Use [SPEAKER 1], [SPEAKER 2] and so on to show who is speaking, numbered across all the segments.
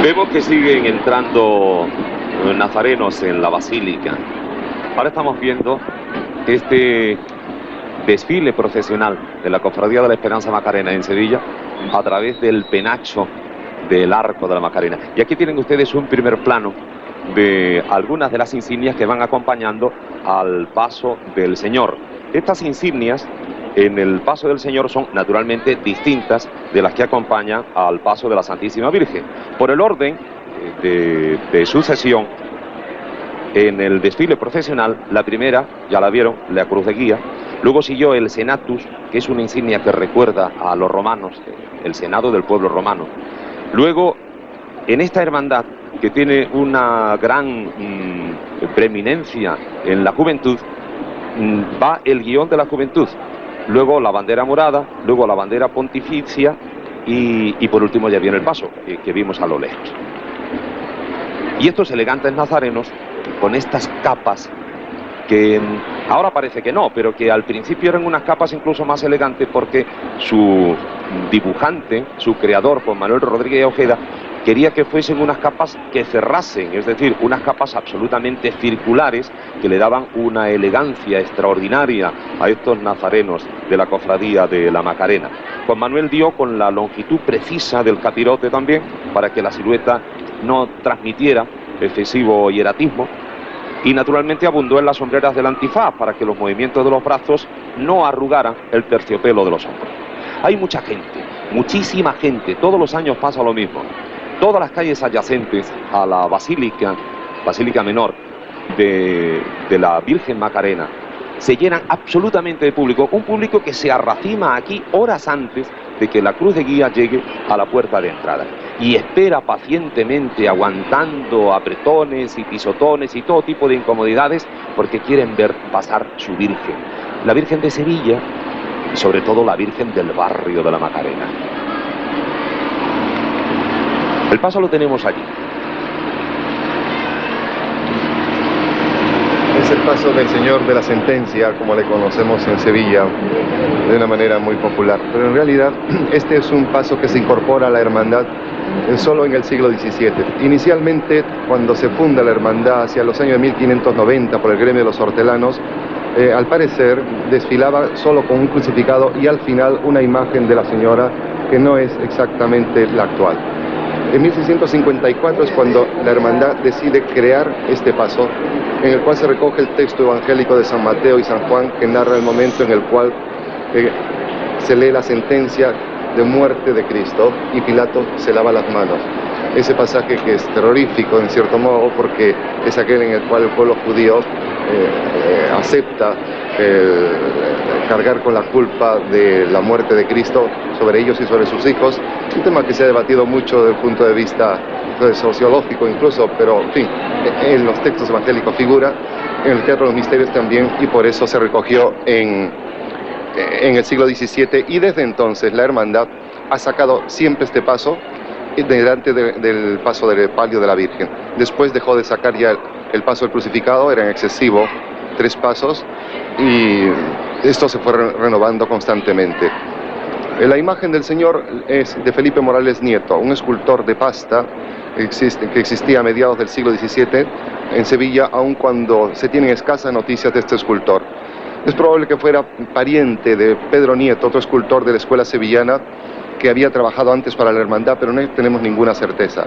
[SPEAKER 1] Vemos que siguen entrando nazarenos en la basílica. Ahora estamos viendo este desfile procesional de la Cofradía de la Esperanza Macarena en Sevilla a través del penacho del Arco de la Macarena. Y aquí tienen ustedes un primer plano de algunas de las insignias que van acompañando al paso del Señor. Estas insignias en el paso del Señor son naturalmente distintas de las que acompañan al paso de la Santísima Virgen. Por el orden de sucesión, en el desfile procesional, la primera, ya la vieron, la cruz de guía. Luego siguió el senatus, que es una insignia que recuerda a los romanos, el senado del pueblo romano. Luego, en esta hermandad, que tiene una gran preeminencia en la juventud, va el guión de la juventud. Luego la bandera morada, luego la bandera pontificia y por último ya viene el paso, que vimos a lo lejos. Y estos elegantes nazarenos, con estas capas que ahora parece que no, pero que al principio eran unas capas incluso más elegantes porque su dibujante, su creador, Juan Manuel Rodríguez Ojeda, quería que fuesen unas capas que cerrasen, es decir, unas capas absolutamente circulares que le daban una elegancia extraordinaria a estos nazarenos de la Cofradía de la Macarena. Juan Manuel dio con la longitud precisa del capirote también, para que la silueta no transmitiera excesivo hieratismo, y naturalmente abundó en las sombreras del antifaz para que los movimientos de los brazos no arrugaran el terciopelo de los hombros. Hay mucha gente, muchísima gente, todos los años pasa lo mismo. Todas las calles adyacentes a la Basílica Menor de la Virgen Macarena se llenan absolutamente de público, un público que se arracima aquí horas antes de que la cruz de guía llegue a la puerta de entrada y espera pacientemente, aguantando apretones y pisotones y todo tipo de incomodidades, porque quieren ver pasar su Virgen, la Virgen de Sevilla y sobre todo la Virgen del barrio de la Macarena. El paso lo tenemos allí.
[SPEAKER 2] Es el paso del Señor de la Sentencia, como le conocemos en Sevilla, de una manera muy popular. Pero en realidad, este es un paso que se incorpora a la hermandad solo en el siglo XVII. Inicialmente, cuando se funda la hermandad hacia los años de 1590 por el gremio de los hortelanos, al parecer desfilaba solo con un crucificado y al final una imagen de la Señora que no es exactamente la actual. En 1654 es cuando la hermandad decide crear este paso, en el cual se recoge el texto evangélico de San Mateo y San Juan, que narra el momento en el cual se lee la sentencia de muerte de Cristo y Pilato se lava las manos. Ese pasaje que es terrorífico en cierto modo, porque es aquel en el cual el pueblo judío acepta cargar con la culpa de la muerte de Cristo sobre ellos y sobre sus hijos, un tema que se ha debatido mucho desde el punto de vista sociológico incluso, pero en fin, en los textos evangélicos figura, en el Teatro de los Misterios también, y por eso se recogió en el siglo XVII, y desde entonces la hermandad ha sacado siempre este paso delante del paso del palio de la Virgen. Después dejó de sacar ya el paso del crucificado, era en excesivo 3 pasos, y esto se fue renovando constantemente. La imagen del Señor es de Felipe Morales Nieto, un escultor de pasta que existía a mediados del siglo XVII en Sevilla, aun cuando se tienen escasas noticias de este escultor. Es probable que fuera pariente de Pedro Nieto, otro escultor de la escuela sevillana que había trabajado antes para la hermandad, pero no tenemos ninguna certeza.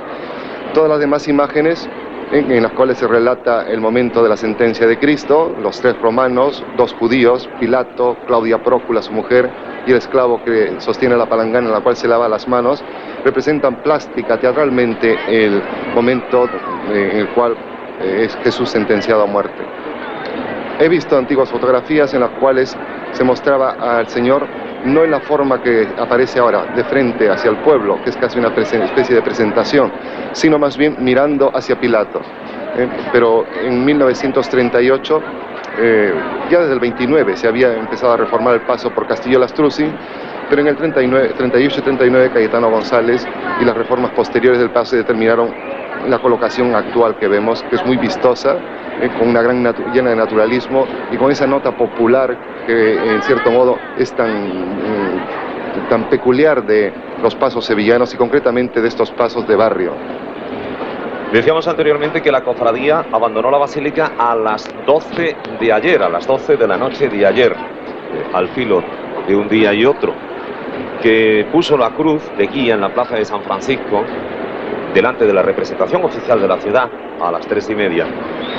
[SPEAKER 2] Todas las demás imágenes en las cuales se relata el momento de la sentencia de Cristo, los 3 romanos, 2 judíos, Pilato, Claudia Prócula, su mujer, y el esclavo que sostiene la palangana en la cual se lava las manos, representan plástica, teatralmente, el momento en el cual es Jesús sentenciado a muerte. He visto antiguas fotografías en las cuales se mostraba al Señor no en la forma que aparece ahora, de frente hacia el pueblo, que es casi una especie de presentación, sino más bien mirando hacia Pilato. Pero en 1938, ya desde el 29 se había empezado a reformar el paso por Castillo Lastruzzi, pero en el 38 y 39 Cayetano González y las reformas posteriores del paso determinaron la colocación actual que vemos, que es muy vistosa, con una llena de naturalismo y con esa nota popular que en cierto modo es tan peculiar de los pasos sevillanos y concretamente de estos pasos de barrio.
[SPEAKER 1] Decíamos anteriormente que la cofradía abandonó la basílica a las 12 de ayer, a las 12 de la noche de ayer, al filo de un día y otro, que puso la cruz de guía en la plaza de San Francisco, delante de la representación oficial de la ciudad, a las 3:30,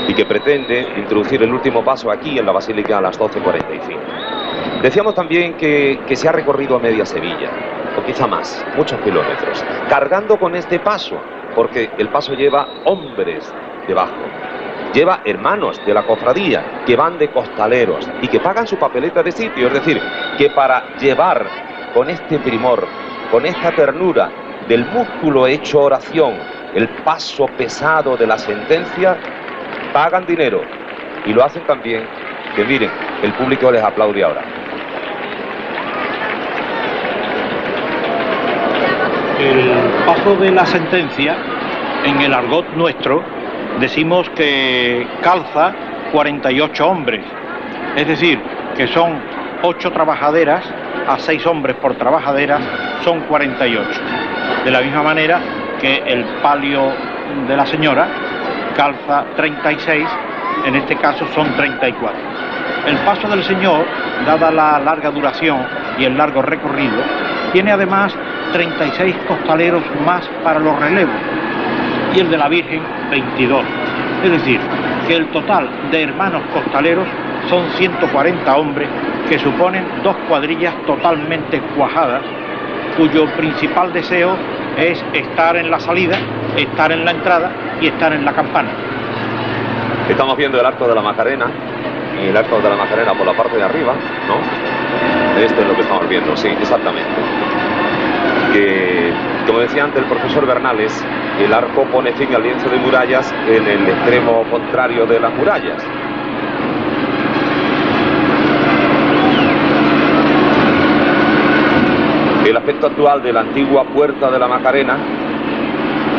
[SPEAKER 1] y que pretende introducir el último paso aquí en la basílica a las 12:45. Decíamos también que se ha recorrido media Sevilla, o quizá más, muchos kilómetros, cargando con este paso, porque el paso lleva hombres debajo, lleva hermanos de la cofradía que van de costaleros y que pagan su papeleta de sitio, es decir, que para llevar con este primor, con esta ternura del músculo hecho oración, el paso pesado de la sentencia, pagan dinero, y lo hacen también, que miren, el público les aplaude ahora.
[SPEAKER 3] El paso de la sentencia, en el argot nuestro, decimos que calza 48 hombres, es decir, que son 8 trabajaderas a 6 hombres por trabajadera, son 48. De la misma manera que el palio de la señora calza 36, en este caso son 34. El paso del Señor, dada la larga duración y el largo recorrido, tiene además 36 costaleros más para los relevos, y el de la Virgen 22. Es decir, que el total de hermanos costaleros son 140 hombres, que suponen 2 cuadrillas totalmente cuajadas, cuyo principal deseo es estar en la salida, estar en la entrada y estar en la campana.
[SPEAKER 1] Estamos viendo el Arco de la Macarena, y el Arco de la Macarena por la parte de arriba, ¿no? Esto es lo que estamos viendo, sí, exactamente. Que, como decía antes el profesor Bernales, el arco pone fin al lienzo de murallas en el extremo contrario de las murallas. El aspecto actual de la antigua Puerta de la Macarena,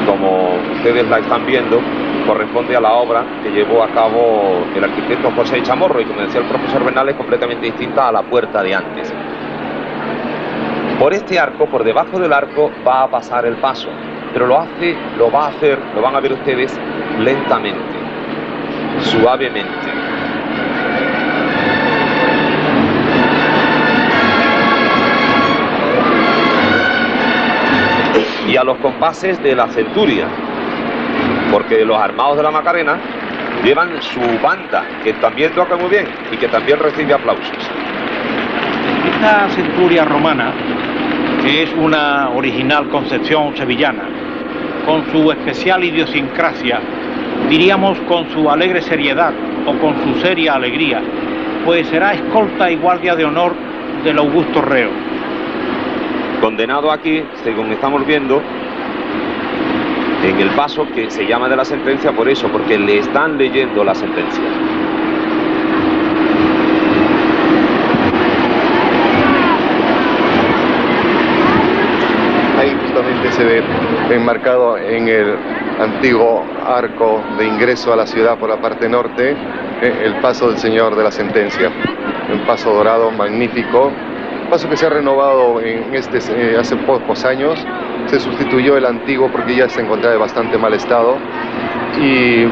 [SPEAKER 1] como ustedes la están viendo, corresponde a la obra que llevó a cabo el arquitecto José Chamorro, y como decía el profesor Bernal, es completamente distinta a la puerta de antes. Por este arco, por debajo del arco, va a pasar el paso, pero lo va a hacer, lo van a ver ustedes, lentamente, suavemente. Y a los compases de la centuria, porque los armados de la Macarena llevan su banda, que también toca muy bien y que también recibe aplausos.
[SPEAKER 3] Esta centuria romana, que es una original concepción sevillana, con su especial idiosincrasia, diríamos con su alegre seriedad o con su seria alegría, pues será escolta y guardia de honor del augusto reo.
[SPEAKER 1] Condenado aquí, según estamos viendo, en el paso que se llama de la sentencia por eso, porque le están leyendo la sentencia.
[SPEAKER 2] Ahí justamente se ve enmarcado en el antiguo arco de ingreso a la ciudad por la parte norte, el paso del Señor de la Sentencia. Un paso dorado magnífico, paso que se ha renovado hace pocos años. Se sustituyó el antiguo porque ya se encontraba en bastante mal estado, y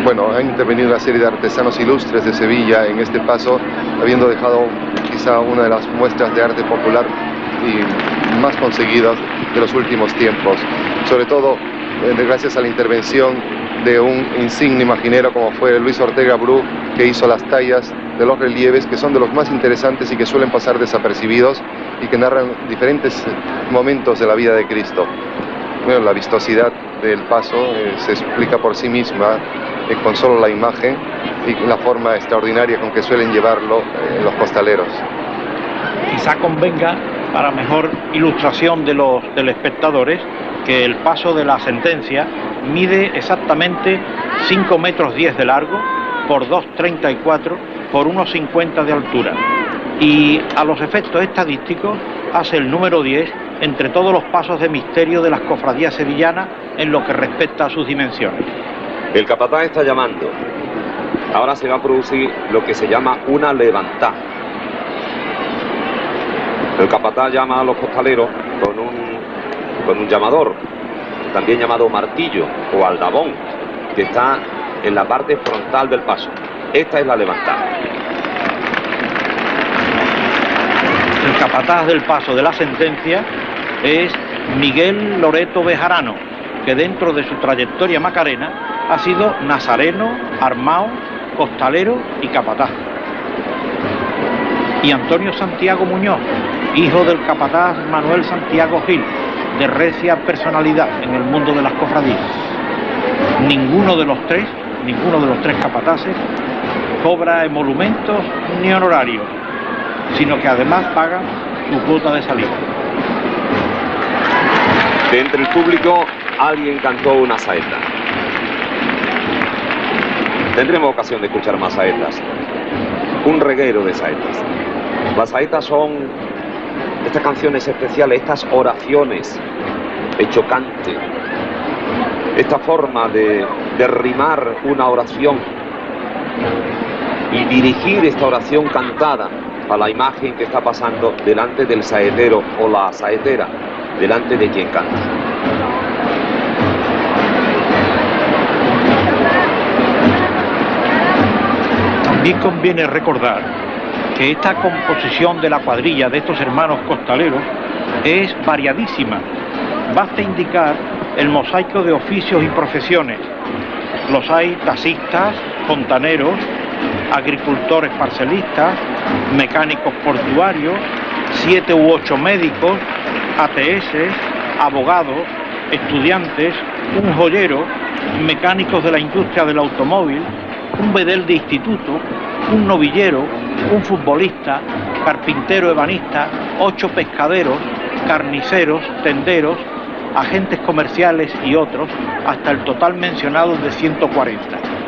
[SPEAKER 2] bueno, han intervenido una serie de artesanos ilustres de Sevilla en este paso, habiendo dejado quizá una de las muestras de arte popular y más conseguidas de los últimos tiempos, sobre todo gracias a la intervención de un insigne imaginero como fue Luis Ortega Bru, que hizo las tallas de los relieves, que son de los más interesantes y que suelen pasar desapercibidos y que narran diferentes momentos de la vida de Cristo. Bueno, la vistosidad del paso se explica por sí misma con solo la imagen y la forma extraordinaria con que suelen llevarlo los costaleros.
[SPEAKER 3] Quizá convenga, para mejor ilustración de los telespectadores, que el paso de la sentencia mide exactamente 5 metros 10 de largo por 2,34 por 1,50 de altura, y a los efectos estadísticos hace el número 10 entre todos los pasos de misterio de las cofradías sevillanas en lo que respecta a sus dimensiones.
[SPEAKER 1] El capataz está llamando. Ahora se va a producir lo que se llama una levantada. El capataz llama a los costaleros con un llamador, también llamado martillo o aldabón, que está en la parte frontal del paso. Esta es la levantada.
[SPEAKER 3] El capataz del paso de la sentencia es Miguel Loreto Bejarano, que dentro de su trayectoria macarena ha sido nazareno, armao, costalero y capataz. Y Antonio Santiago Muñoz, hijo del capataz Manuel Santiago Gil, de recia personalidad en el mundo de las cofradías. Ninguno de los tres capataces cobra emolumentos ni honorarios, sino que además pagan su cuota de salida.
[SPEAKER 1] De entre el público alguien cantó una saeta. Tendremos ocasión de escuchar más saetas. Un reguero de saetas. Las saetas son estas canciones especiales, estas oraciones hecho cante, esta forma de rimar una oración y dirigir esta oración cantada a la imagen que está pasando delante del saetero o la saetera, delante de quien canta.
[SPEAKER 3] También conviene recordar que esta composición de la cuadrilla de estos hermanos costaleros es variadísima. Basta indicar el mosaico de oficios y profesiones. Los hay taxistas, fontaneros, agricultores parcelistas, mecánicos portuarios, 7 u 8 médicos, ATS, abogados, estudiantes, un joyero, mecánicos de la industria del automóvil, un bedel de instituto, un novillero, un futbolista, carpintero ebanista, 8 pescaderos, carniceros, tenderos, agentes comerciales y otros, hasta el total mencionado de 140.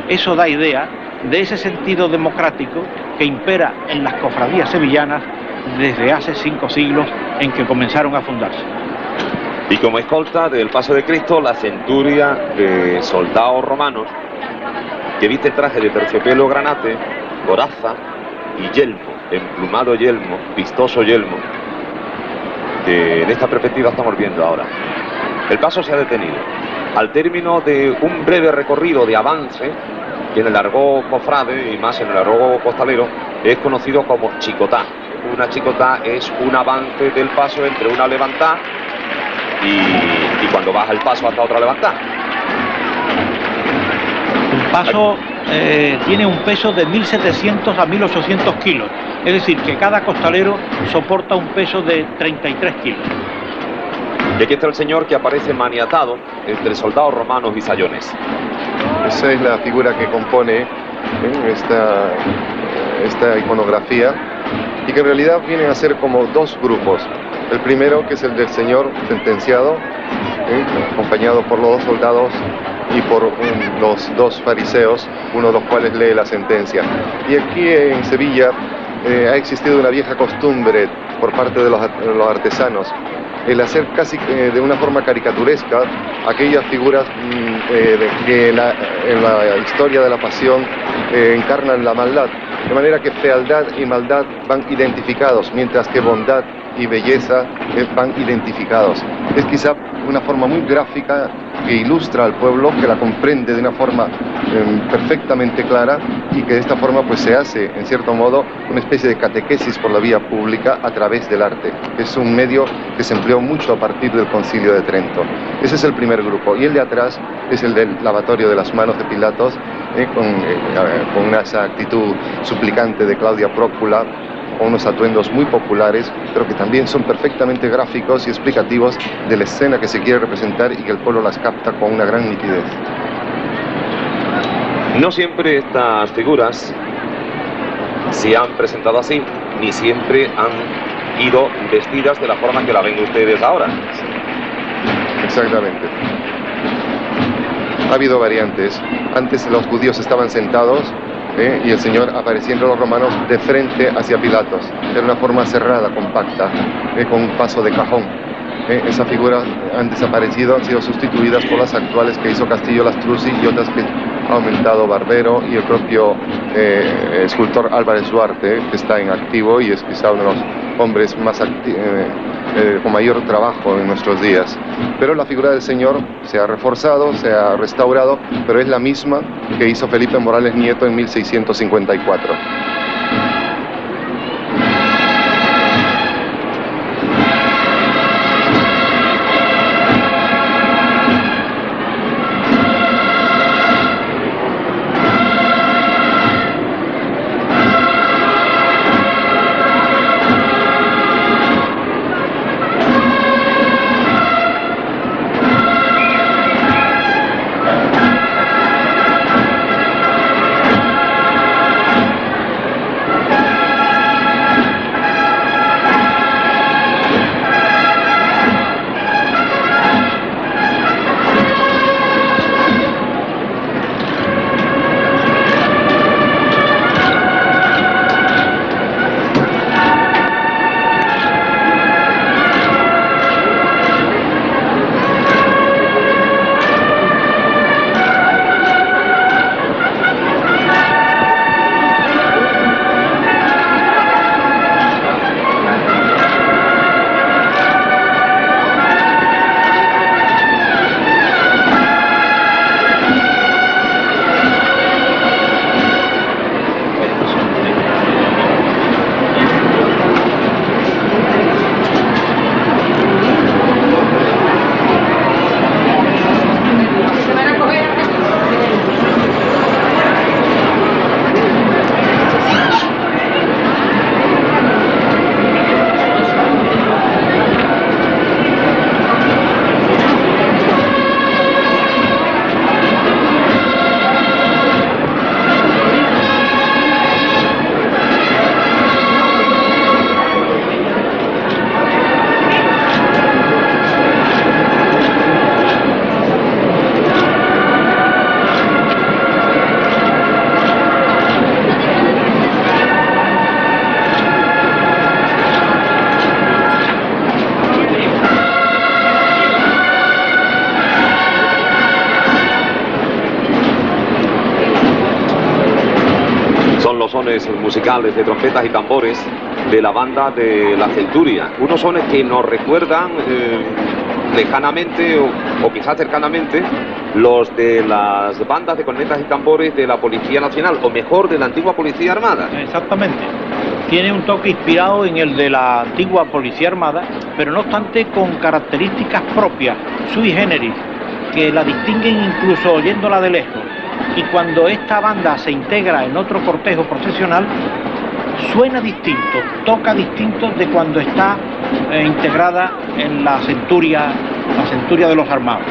[SPEAKER 3] Eso da idea de ese sentido democrático que impera en las cofradías sevillanas desde hace 5 siglos en que comenzaron a fundarse.
[SPEAKER 1] Y como escolta del Paso de Cristo, la centuria de soldados romanos que viste traje de terciopelo granate, coraza y yelmo, emplumado yelmo, vistoso yelmo, que en esta perspectiva estamos viendo ahora. El paso se ha detenido al término de un breve recorrido de avance que en el argot cofrade y más en el argot costalero es conocido como chicotá. Una chicotá es un avance del paso entre una levantada y cuando baja el paso hasta otra levantada.
[SPEAKER 3] El paso tiene un peso de 1.700 a 1.800 kilos, es decir, que cada costalero soporta un peso de 33 kilos.
[SPEAKER 1] Y aquí está el señor que aparece maniatado entre soldados romanos y sayones.
[SPEAKER 2] Esa es la figura que compone esta iconografía y que en realidad vienen a ser como dos grupos. El primero, que es el del señor sentenciado, acompañado por los 2 soldados y por los 2 fariseos, uno de los cuales lee la sentencia. Y aquí en Sevilla ha existido una vieja costumbre por parte de los artesanos, el hacer casi de una forma caricaturesca aquellas figuras que en la historia de la pasión encarnan la maldad, de manera que fealdad y maldad van identificados, mientras que bondad y belleza van identificados. Es quizá una forma muy gráfica que ilustra al pueblo, que la comprende de una forma perfectamente clara y que de esta forma pues se hace, en cierto modo, una especie de catequesis por la vía pública a través del arte. Es un medio que se empleó mucho a partir del Concilio de Trento. Ese es el primer grupo. Y el de atrás es el del lavatorio de las manos de Pilatos, con esa actitud suplicante de Claudia Prócula, con unos atuendos muy populares, pero que también son perfectamente gráficos y explicativos de la escena que se quiere representar y que el pueblo las capta con una gran nitidez.
[SPEAKER 1] No siempre estas figuras se han presentado así, ni siempre han ido vestidas de la forma que la ven ustedes ahora.
[SPEAKER 2] Exactamente. Ha habido variantes. Antes los judíos estaban sentados y el Señor aparecía entre los romanos de frente hacia Pilatos. Era una forma cerrada, compacta, con un paso de cajón. Esas figuras han desaparecido, han sido sustituidas por las actuales que hizo Castillo Lastruzzi y otras que ha aumentado Barbero y el propio escultor Álvarez Duarte, que está en activo y es quizá uno de los hombres más con mayor trabajo en nuestros días. Pero la figura del Señor se ha reforzado, se ha restaurado, pero es la misma que hizo Felipe Morales Nieto en 1654.
[SPEAKER 1] Sones musicales de trompetas y tambores de la banda de la Centuria, unos sones que nos recuerdan lejanamente o quizás cercanamente los de las bandas de cornetas y tambores de la Policía Nacional, o mejor, de la antigua Policía Armada.
[SPEAKER 3] Exactamente, tiene un toque inspirado en el de la antigua Policía Armada, pero no obstante con características propias, sui generis, que la distinguen incluso oyéndola de lejos. Y cuando esta banda se integra en otro cortejo procesional, suena distinto, toca distinto de cuando está integrada en la centuria de los armados.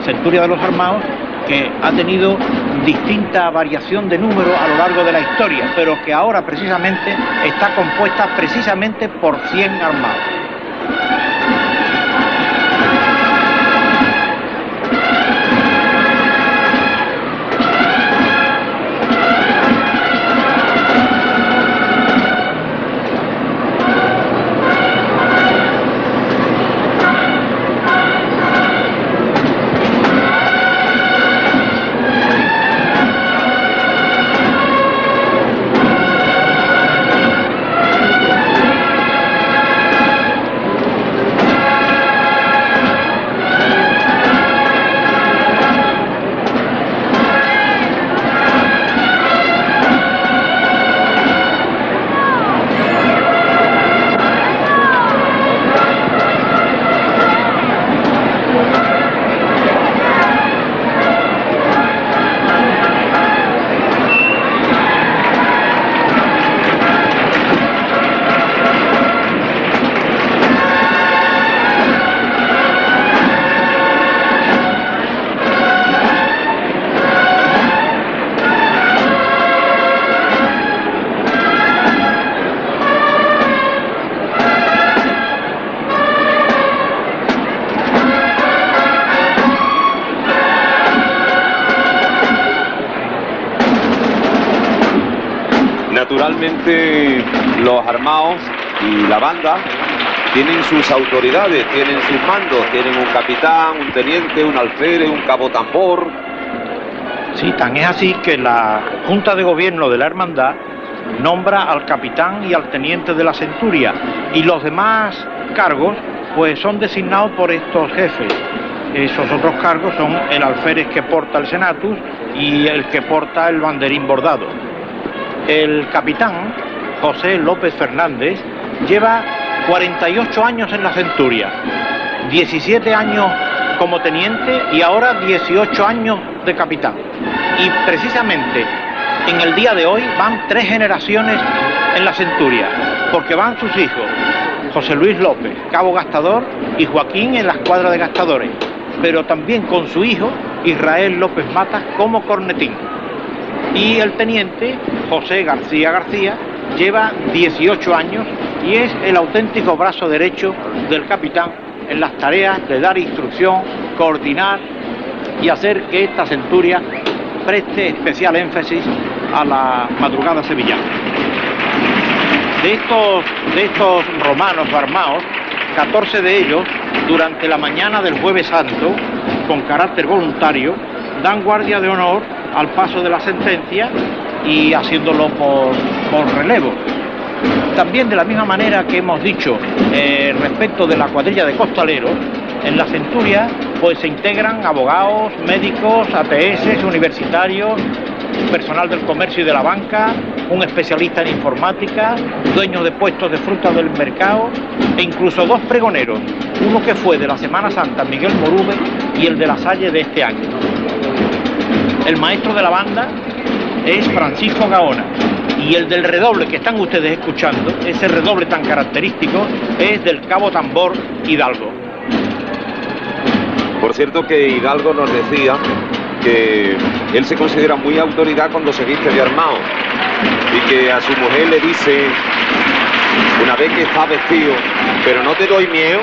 [SPEAKER 3] Centuria de los armados que ha tenido distinta variación de número a lo largo de la historia, pero que ahora precisamente está compuesta precisamente por 100 armados.
[SPEAKER 1] Naturalmente los armados y la banda tienen sus autoridades, tienen sus mandos, tienen un capitán, un teniente, un alférez, un cabo tambor,
[SPEAKER 3] Sí, tan es así que la Junta de Gobierno de la Hermandad nombra al capitán y al teniente de la centuria, y los demás cargos pues son designados por estos jefes. Esos otros cargos son el alférez que porta el senatus y el que porta el banderín bordado. El capitán, José López Fernández, lleva 48 años en la centuria, 17 años como teniente y ahora 18 años de capitán. Y precisamente en el día de hoy van 3 generaciones en la centuria, porque van sus hijos, José Luis López, cabo gastador, y Joaquín en la escuadra de gastadores, pero también con su hijo, Israel López Matas, como cornetín. Y el teniente, José García García, lleva 18 años y es el auténtico brazo derecho del capitán en las tareas de dar instrucción, coordinar y hacer que esta centuria preste especial énfasis a la madrugada sevillana. De estos romanos armados, 14 de ellos, durante la mañana del Jueves Santo, con carácter voluntario, dan guardia de honor al paso de la sentencia y haciéndolo por relevo. También de la misma manera que hemos dicho respecto de la cuadrilla de costaleros, en la centuria pues se integran abogados, médicos, ATS, universitarios, personal del comercio y de la banca, un especialista en informática, dueños de puestos de fruta del mercado e incluso 2 pregoneros, uno que fue de la Semana Santa, Miguel Morube, y el de la Salle de este año. El maestro de la banda es Francisco Gaona, y el del redoble que están ustedes escuchando, ese redoble tan característico, es del cabo tambor Hidalgo.
[SPEAKER 1] Por cierto que Hidalgo nos decía que él se considera muy autoridad cuando se viste de armado y que a su mujer le dice una vez que está vestido, pero no te doy miedo.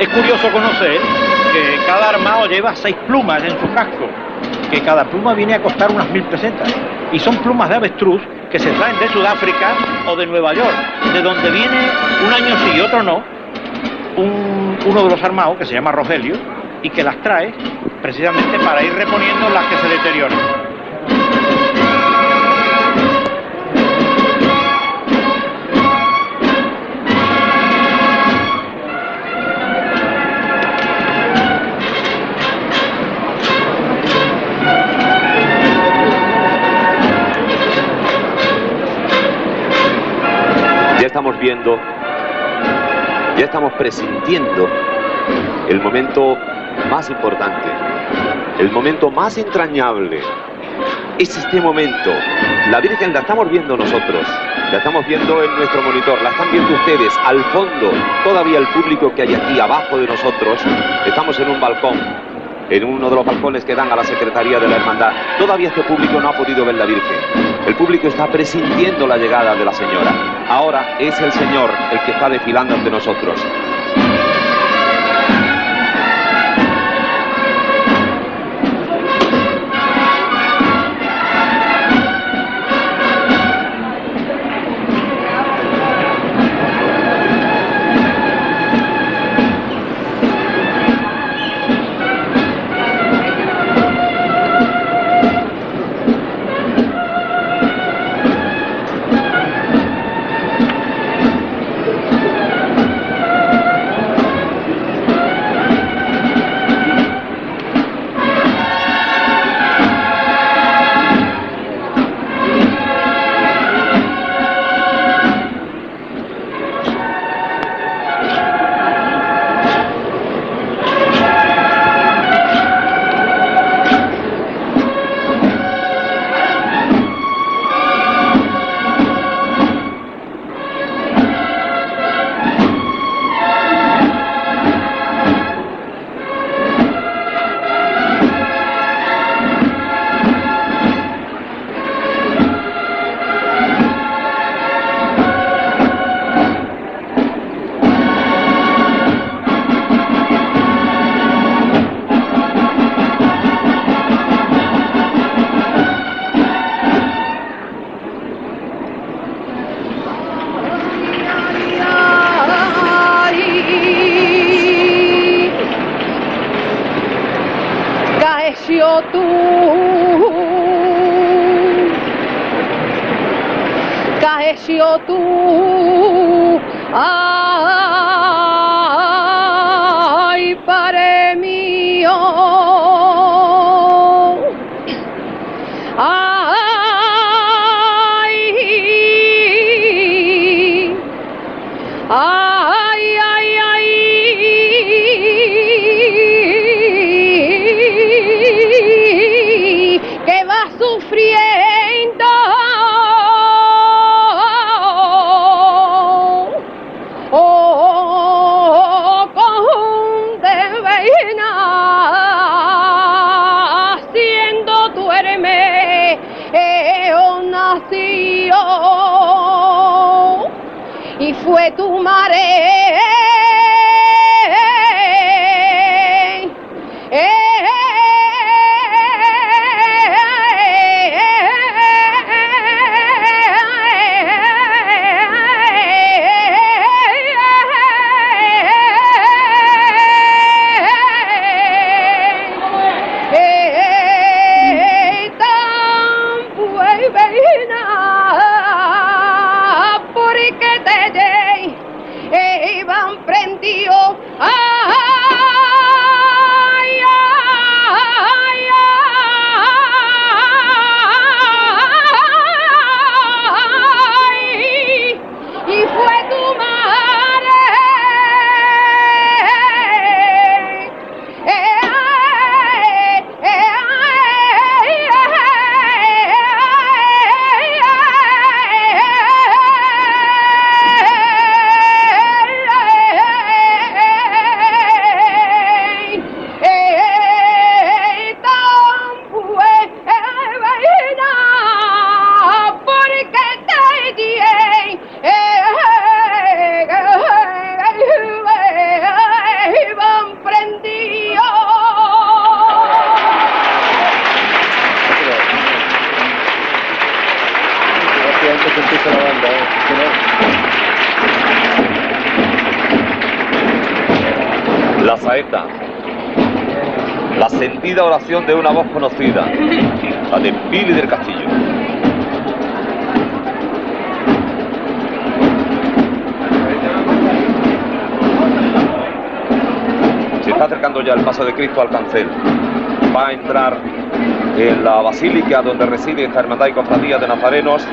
[SPEAKER 3] Es curioso conocer que cada armado lleva 6 plumas en su casco, que cada pluma viene a costar unas 1000 pesetas, y son plumas de avestruz que se traen de Sudáfrica o de Nueva York, de donde viene un año sí y otro no, uno de los armados que se llama Rogelio, y que las trae precisamente para ir reponiendo las que se deterioran.
[SPEAKER 1] Estamos viendo, ya estamos presintiendo el momento más importante, el momento más entrañable. Es este momento. La Virgen la estamos viendo nosotros, la estamos viendo en nuestro monitor, la están viendo ustedes al fondo. Todavía el público que hay aquí abajo de nosotros, estamos en un balcón, en uno de los balcones que dan a la Secretaría de la Hermandad. Todavía este público no ha podido ver la Virgen. El público está presintiendo la llegada de la Señora. Ahora es el Señor el que está desfilando ante nosotros.
[SPEAKER 4] tú, caeció tú, ay, Padre mío, ay, ay, ay, que va sufriendo, con de vena, siendo tu herme, nació, y fue tu madre, tan buena, porque te iban prendidos, ay, ay, ay, y fue tu madre,
[SPEAKER 1] La saeta, la sentida oración de una voz conocida, la de Pili del Castillo. Se está acercando ya el paso de Cristo al cancel. Va a entrar en la basílica donde reside esta hermandad y cofradía de nazarenos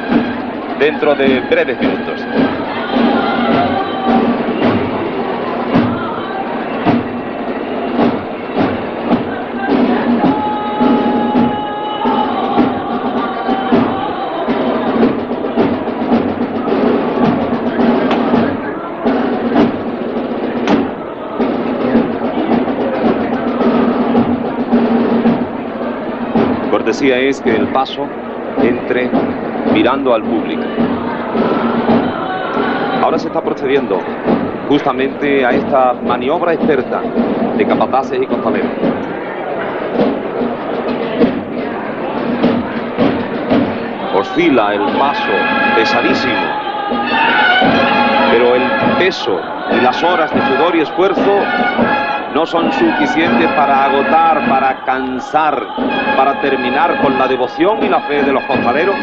[SPEAKER 1] dentro de breves minutos. Cortesía es que el paso entre mirando al público. Ahora se está procediendo justamente a esta maniobra experta de capataces y costaleros. Oscila el paso, pesadísimo, pero el peso y las horas de sudor y esfuerzo no son suficientes para agotar, para cansar, para terminar con la devoción y la fe de los costaleros,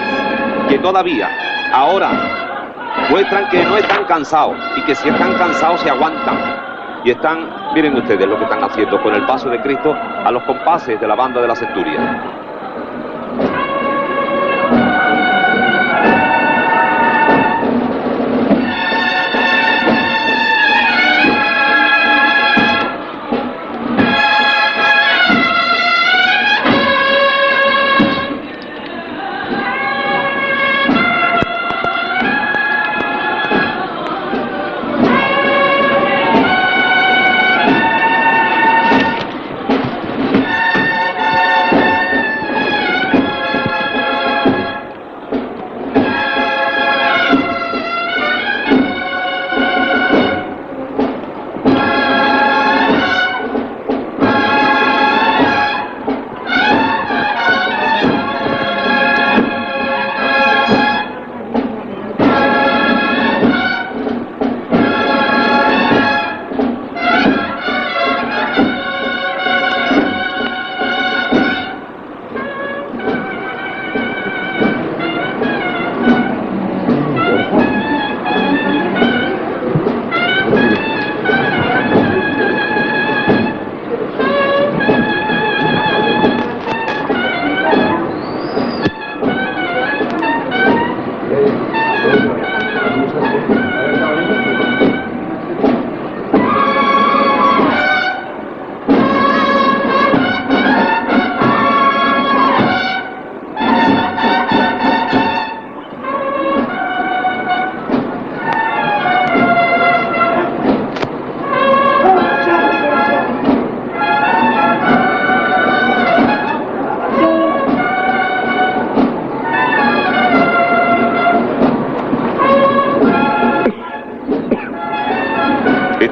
[SPEAKER 1] que todavía, ahora, muestran que no están cansados, y que si están cansados se aguantan. Y están, miren ustedes lo que están haciendo con el paso de Cristo a los compases de la banda de la Centuria.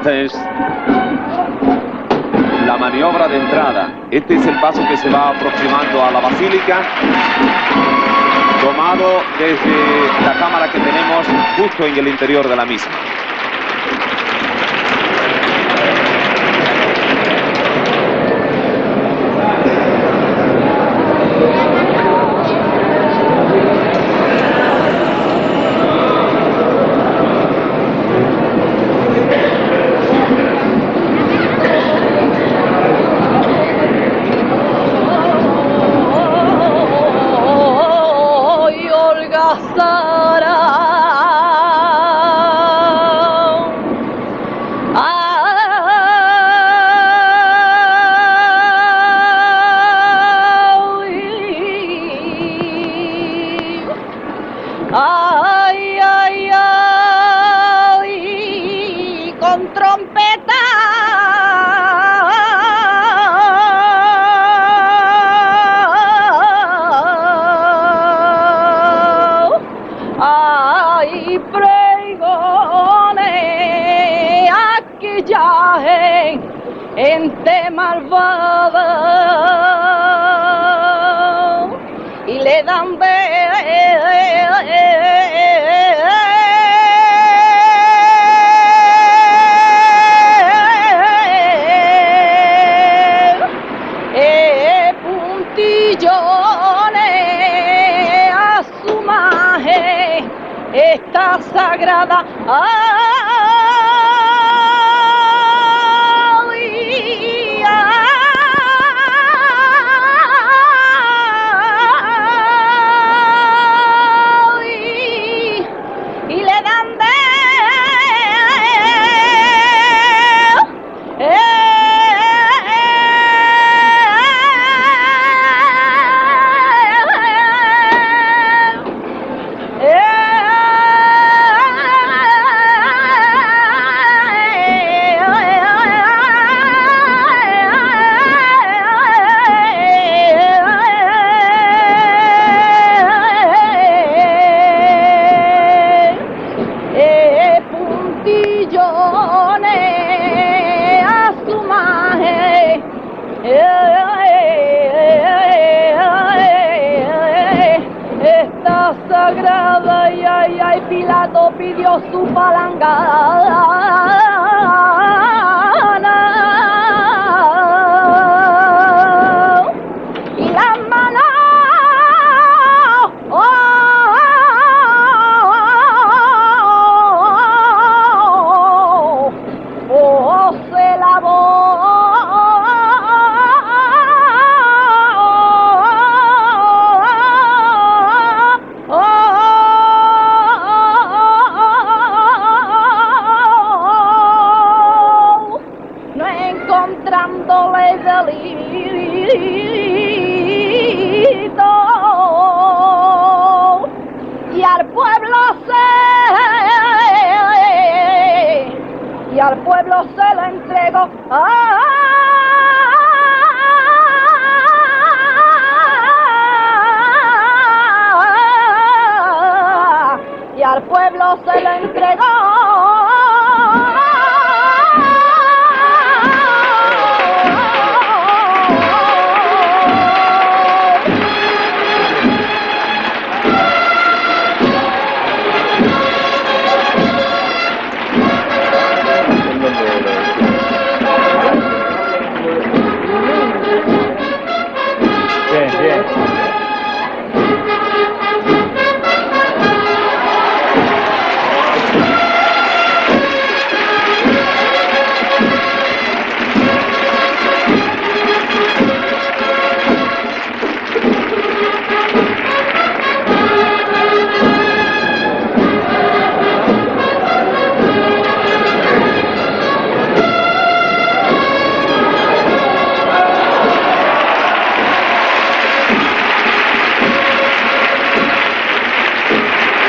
[SPEAKER 1] Esta es la maniobra de entrada. Este es el paso que se va aproximando a la basílica, tomado desde la cámara que tenemos justo en el interior de la misma.
[SPEAKER 4] Gente malvada y le dan puntillones a su maje esta sagrada. Esta sagrada y ay, Pilato pidió su palangana y las manos se lavó. Encontrándole delito y al pueblo se lo entregó. Y al pueblo se lo entregó.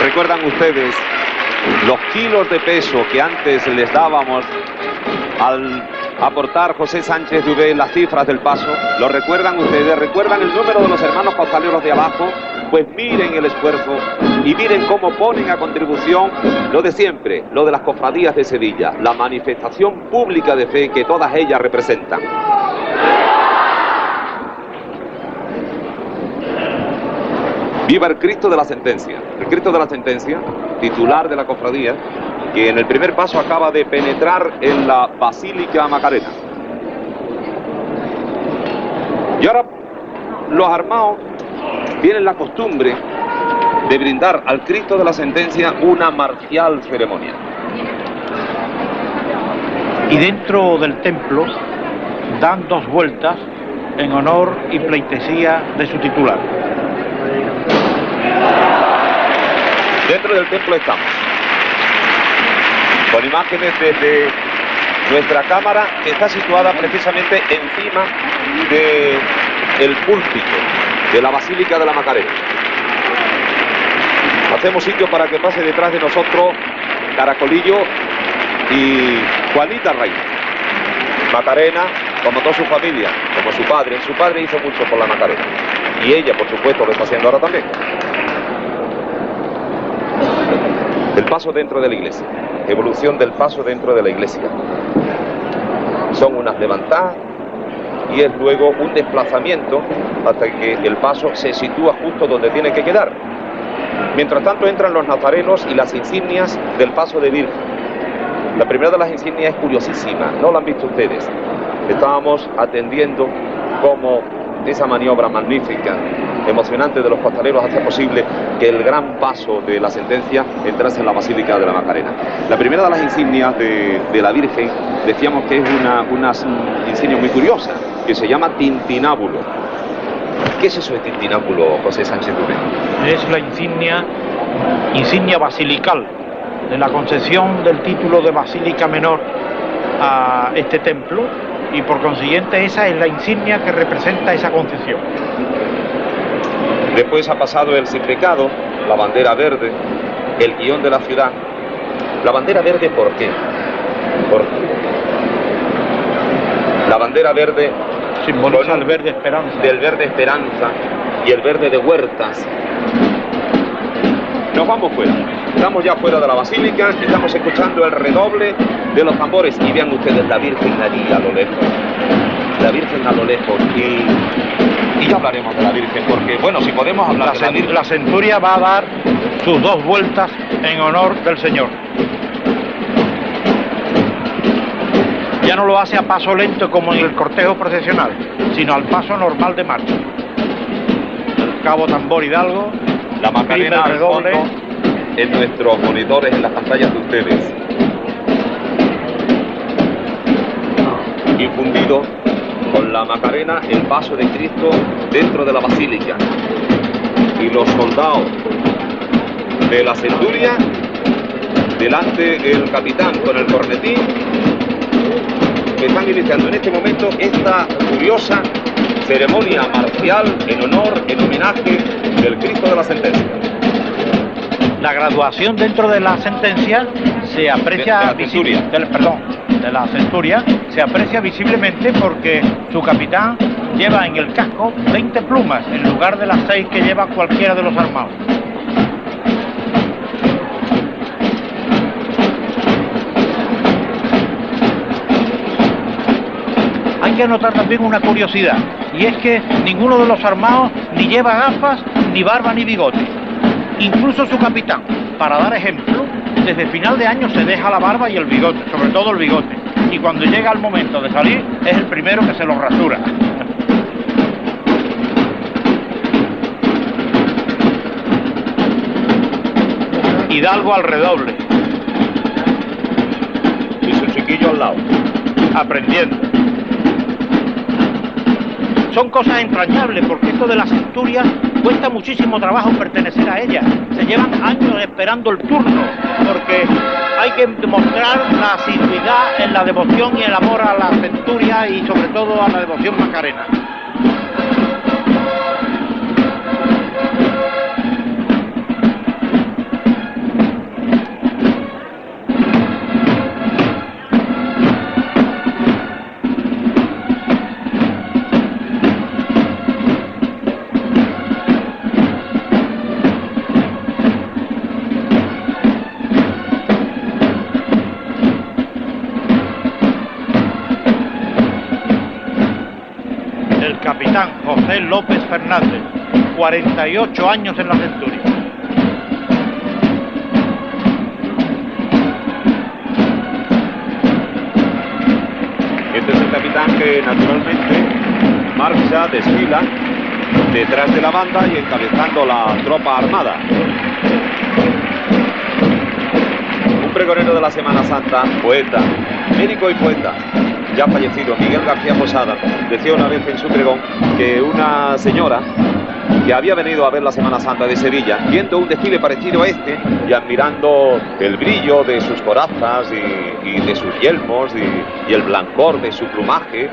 [SPEAKER 1] ¿Recuerdan ustedes los kilos de peso que antes les dábamos al aportar José Sánchez Dubé las cifras del paso? ¿Lo recuerdan ustedes? ¿Recuerdan el número de los hermanos costaleros de abajo? pues miren el esfuerzo y miren cómo ponen a contribución lo de siempre, lo de las cofradías de Sevilla, la manifestación pública de fe que todas ellas representan. Viva el Cristo de la Sentencia. El Cristo de la Sentencia, titular de la cofradía, que en el primer paso acaba de penetrar en la Basílica Macarena. Y ahora los armados tienen la costumbre de brindar al Cristo de la Sentencia una marcial ceremonia.
[SPEAKER 3] Y dentro del templo dan 2 vueltas en honor y pleitesía de su titular.
[SPEAKER 1] Dentro del templo estamos, con imágenes desde nuestra cámara, que está situada precisamente encima del púlpito de la Basílica de la Macarena. Hacemos sitio para que pase detrás de nosotros Caracolillo y Juanita Reina. Macarena, como toda su familia, como su padre hizo mucho por la Macarena. Y ella, por supuesto, lo está haciendo ahora también. El paso dentro de la iglesia, evolución del paso dentro de la iglesia. Son unas levantadas y es luego un desplazamiento hasta que el paso se sitúa justo donde tiene que quedar. Mientras tanto entran los nazarenos y las insignias del paso de Virgen. La primera de las insignias es curiosísima, no la han visto ustedes. Estábamos atendiendo cómo esa maniobra magnífica, emocionante de los costaleros hace posible que el gran paso de la Sentencia entrase en la Basílica de la Macarena. La primera de las insignias de la Virgen, decíamos que es una insignia muy curiosa, que se llama tintinábulo. ¿Qué es eso de tintinábulo, José Sánchez Durén?
[SPEAKER 3] Es la insignia basilical de la concesión del título de Basílica Menor a este templo, y por consiguiente esa es la insignia que representa esa concesión.
[SPEAKER 1] Después ha pasado el sin pecado, la bandera verde, el guión de la ciudad. La bandera verde, ¿por qué? La bandera verde
[SPEAKER 3] simboliza el verde esperanza.
[SPEAKER 1] Del verde esperanza y el verde de huertas. Nos vamos fuera. Estamos ya fuera de la basílica, estamos escuchando el redoble de los tambores y vean ustedes la Virgen allí a lo lejos. La Virgen a lo lejos y ya hablaremos de la Virgen porque, bueno, si podemos hablar de la Virgen.
[SPEAKER 3] La centuria va a dar sus 2 vueltas en honor del Señor. Ya no lo hace a paso lento como en el cortejo procesional, sino al paso normal de marcha. El cabo tambor Hidalgo,
[SPEAKER 1] la Macarena al fondo, en nuestros monitores, en las pantallas de ustedes. Infundido con la Macarena el paso de Cristo dentro de la basílica. Y los soldados de la centuria, delante el capitán con el cornetín, que están iniciando en este momento esta curiosa ceremonia marcial en honor, en homenaje del Cristo de la Sentencia.
[SPEAKER 3] La graduación dentro de la Sentencia se aprecia de la centuria se aprecia visiblemente porque su capitán lleva en el casco 20 plumas en lugar de las 6 que lleva cualquiera de los armados. Hay que anotar también una curiosidad, y es que ninguno de los armados ni lleva gafas, ni barba, ni bigote. Incluso su capitán, para dar ejemplo, desde final de año se deja la barba y el bigote, sobre todo el bigote. Y cuando llega el momento de salir, es el primero que se lo rasura. Hidalgo al redoble.
[SPEAKER 1] Y su chiquillo al lado.
[SPEAKER 3] Aprendiendo. Son cosas entrañables porque esto de la centuria cuesta muchísimo trabajo pertenecer a ella. Se llevan años esperando el turno porque hay que demostrar la asiduidad en la devoción y el amor a la centuria y sobre todo a la devoción macarena. capitán José López Fernández, 48 años en la centuria.
[SPEAKER 1] Este es el capitán que naturalmente marcha, desfila detrás de la banda y encabezando la tropa armada. Un pregonero de la Semana Santa, poeta, médico y poeta, ya fallecido, Miguel García Posada, decía una vez en su pregón que una señora que había venido a ver la Semana Santa de Sevilla, viendo un desfile parecido a este y admirando el brillo de sus corazas y de sus yelmos y el blancor de su plumaje,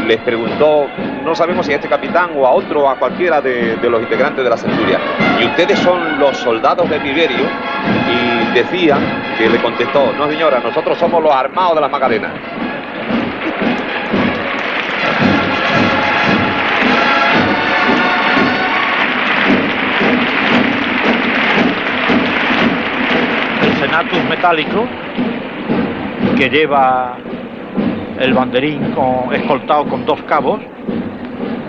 [SPEAKER 1] les preguntó, no sabemos si a este capitán o a otro, a cualquiera de los integrantes de la centuria, ¿y ustedes son los soldados de Tiberio? Y decía que le contestó, no señora, nosotros somos los armados de la Macarena.
[SPEAKER 3] El senatus metálico que lleva el banderín escoltado con 2 cabos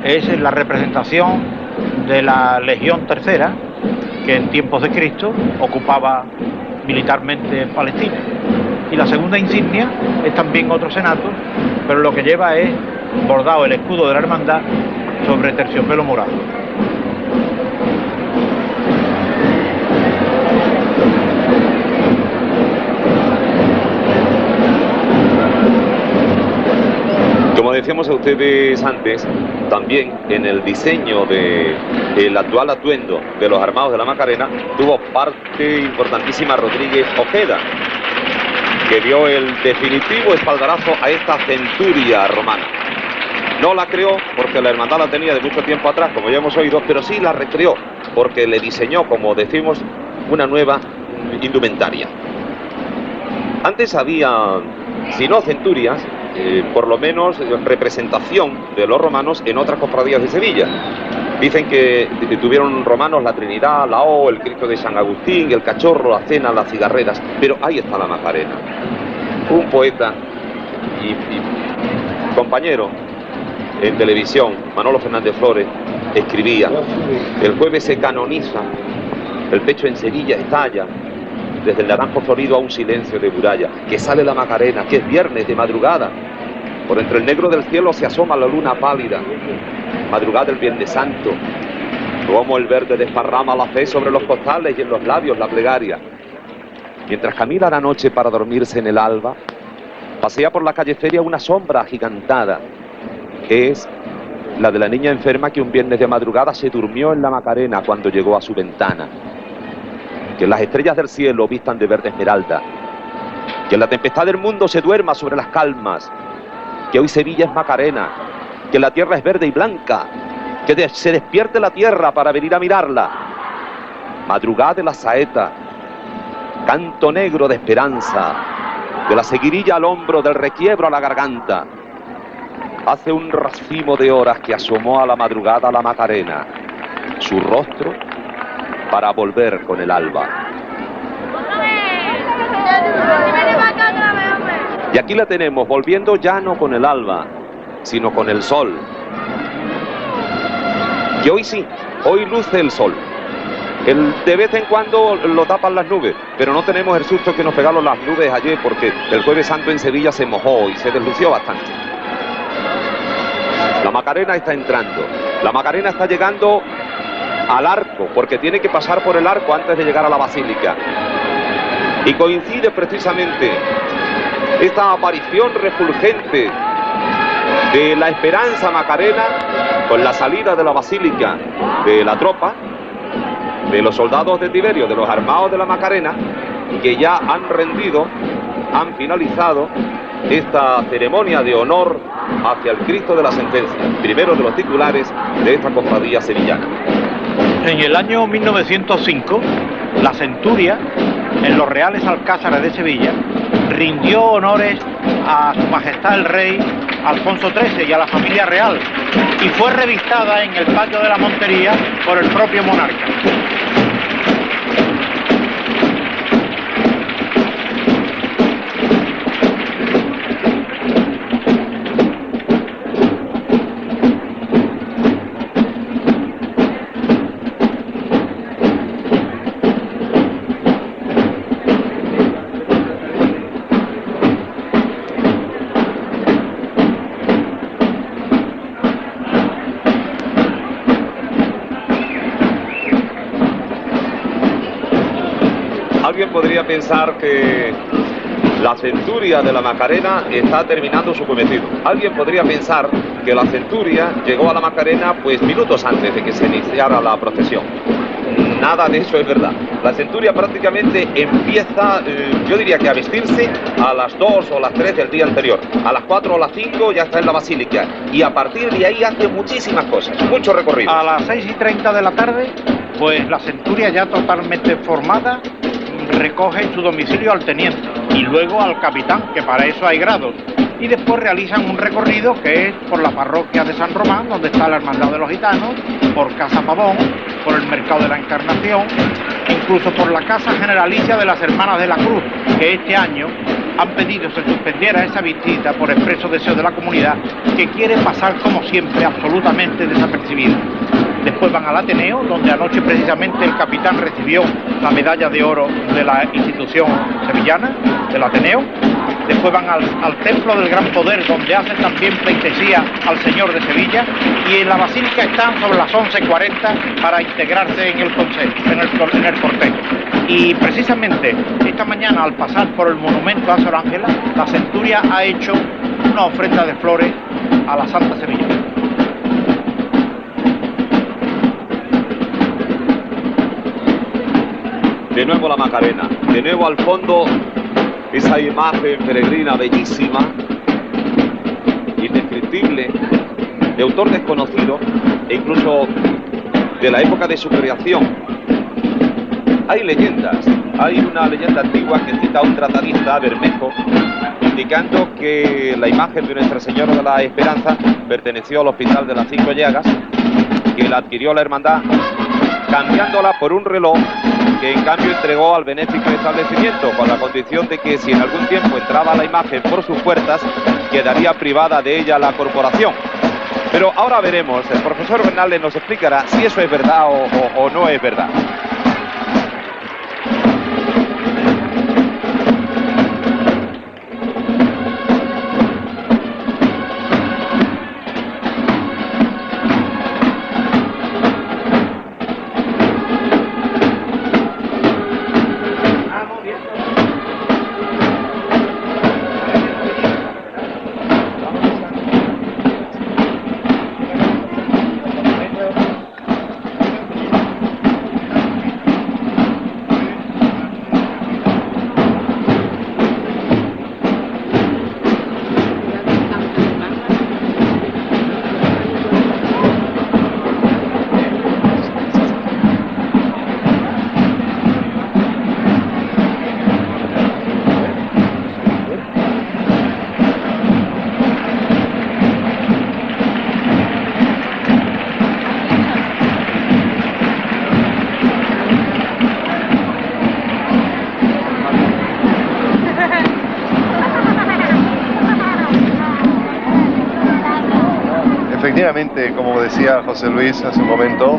[SPEAKER 3] es la representación de la Legión Tercera, que en tiempos de Cristo ocupaba militarmente Palestina. Y la segunda insignia es también otro senatus, pero lo que lleva es bordado el escudo de la hermandad sobre terciopelo morado.
[SPEAKER 1] Como decíamos a ustedes antes, también en el diseño del actual atuendo de los armados de la Macarena tuvo parte importantísima Rodríguez Ojeda, que dio el definitivo espaldarazo a esta centuria romana. No la creó porque la hermandad la tenía de mucho tiempo atrás, como ya hemos oído, pero sí la recreó porque le diseñó, como decimos, una nueva indumentaria. Antes había, si no centurias, por lo menos representación de los romanos en otras cofradías de Sevilla. Dicen que tuvieron romanos la Trinidad, la O, el Cristo de San Agustín, el Cachorro, la Cena, las cigarreras, pero ahí está la Macarena. Un poeta y compañero en televisión, Manolo Fernández Flores, escribía, el jueves se canoniza, el pecho en Sevilla estalla, desde el naranjo florido a un silencio de muralla, que sale la Macarena, que es viernes de madrugada, por entre el negro del cielo se asoma la luna pálida, madrugada del Viernes Santo, como el verde desparrama la fe sobre los costales y en los labios la plegaria. Mientras camina la noche para dormirse en el alba, pasea por la calle Feria una sombra agigantada, que es la de la niña enferma que un viernes de madrugada se durmió en la Macarena cuando llegó a su ventana. Que las estrellas del cielo vistan de verde esmeralda, que la tempestad del mundo se duerma sobre las calmas, que hoy Sevilla es Macarena, que la tierra es verde y blanca, que se despierte la tierra para venir a mirarla. Madrugada de la saeta, canto negro de esperanza, de la seguirilla al hombro, del requiebro a la garganta. Hace un racimo de horas que asomó a la madrugada la Macarena, su rostro para volver con el alba. Y aquí la tenemos, volviendo ya no con el alba, sino con el sol. Y hoy sí, hoy luce el sol. De vez en cuando lo tapan las nubes, pero no tenemos el susto que nos pegaron las nubes ayer, porque el Jueves Santo en Sevilla se mojó y se deslució bastante. La Macarena está entrando, la Macarena está llegando al arco, porque tiene que pasar por el arco antes de llegar a la basílica. Y coincide precisamente esta aparición refulgente de la esperanza macarena con la salida de la basílica de la tropa, de los soldados de Tiberio, de los armados de la Macarena, que ya han rendido, han finalizado esta ceremonia de honor hacia el Cristo de la Sentencia, primero de los titulares de esta cofradía sevillana.
[SPEAKER 3] En el año 1905, la centuria, en los Reales Alcázares de Sevilla, rindió honores a Su Majestad el Rey Alfonso XIII y a la familia real, y fue revistada en el patio de la Montería por el propio monarca.
[SPEAKER 1] alguien podría pensar que la centuria de la Macarena está terminando su cometido. Alguien podría pensar que la centuria llegó a la Macarena pues minutos antes de que se iniciara la procesión. Nada de eso es verdad. La centuria prácticamente empieza, yo diría que a vestirse a las 2 o las 3 del día anterior. A las 4 o las 5 ya está en la basílica. Y a partir de ahí hace muchísimas cosas, mucho recorrido.
[SPEAKER 3] A las 6:30 de la tarde, pues la centuria ya totalmente formada recoge en su domicilio al teniente y luego al capitán, que para eso hay grados. Y después realizan un recorrido que es por la parroquia de San Román, donde está la Hermandad de los Gitanos, por Casa Pavón, por el Mercado de la Encarnación, incluso por la Casa Generalicia de las Hermanas de la Cruz, que este año han pedido se suspendiera esa visita por expreso deseo de la comunidad, que quiere pasar como siempre absolutamente desapercibida. Después van al Ateneo, donde anoche precisamente el capitán recibió la medalla de oro de la institución sevillana, del Ateneo. Después van al Templo del Gran Poder, donde hacen también pleitesía al Señor de Sevilla. Y en la Basílica están sobre las 11:40 para integrarse en el consejo, en el cortejo. Y precisamente esta mañana, al pasar por el monumento a Sor Ángela, la centuria ha hecho una ofrenda de flores a la Santa Sevilla.
[SPEAKER 1] De nuevo la Macarena, de nuevo al fondo esa imagen peregrina bellísima, indescriptible, de autor desconocido e incluso de la época de su creación. Hay leyendas, hay una leyenda antigua que cita a un tratadista, Bermejo, indicando que la imagen de Nuestra Señora de la Esperanza perteneció al Hospital de las Cinco Llagas, que la adquirió la hermandad cambiándola por un reloj que en cambio entregó al benéfico establecimiento, con la condición de que si en algún tiempo entraba la imagen por sus puertas, quedaría privada de ella la corporación. Pero ahora veremos, el profesor Bernales nos explicará si eso es verdad o no es verdad.
[SPEAKER 2] Efectivamente, como decía José Luis hace un momento,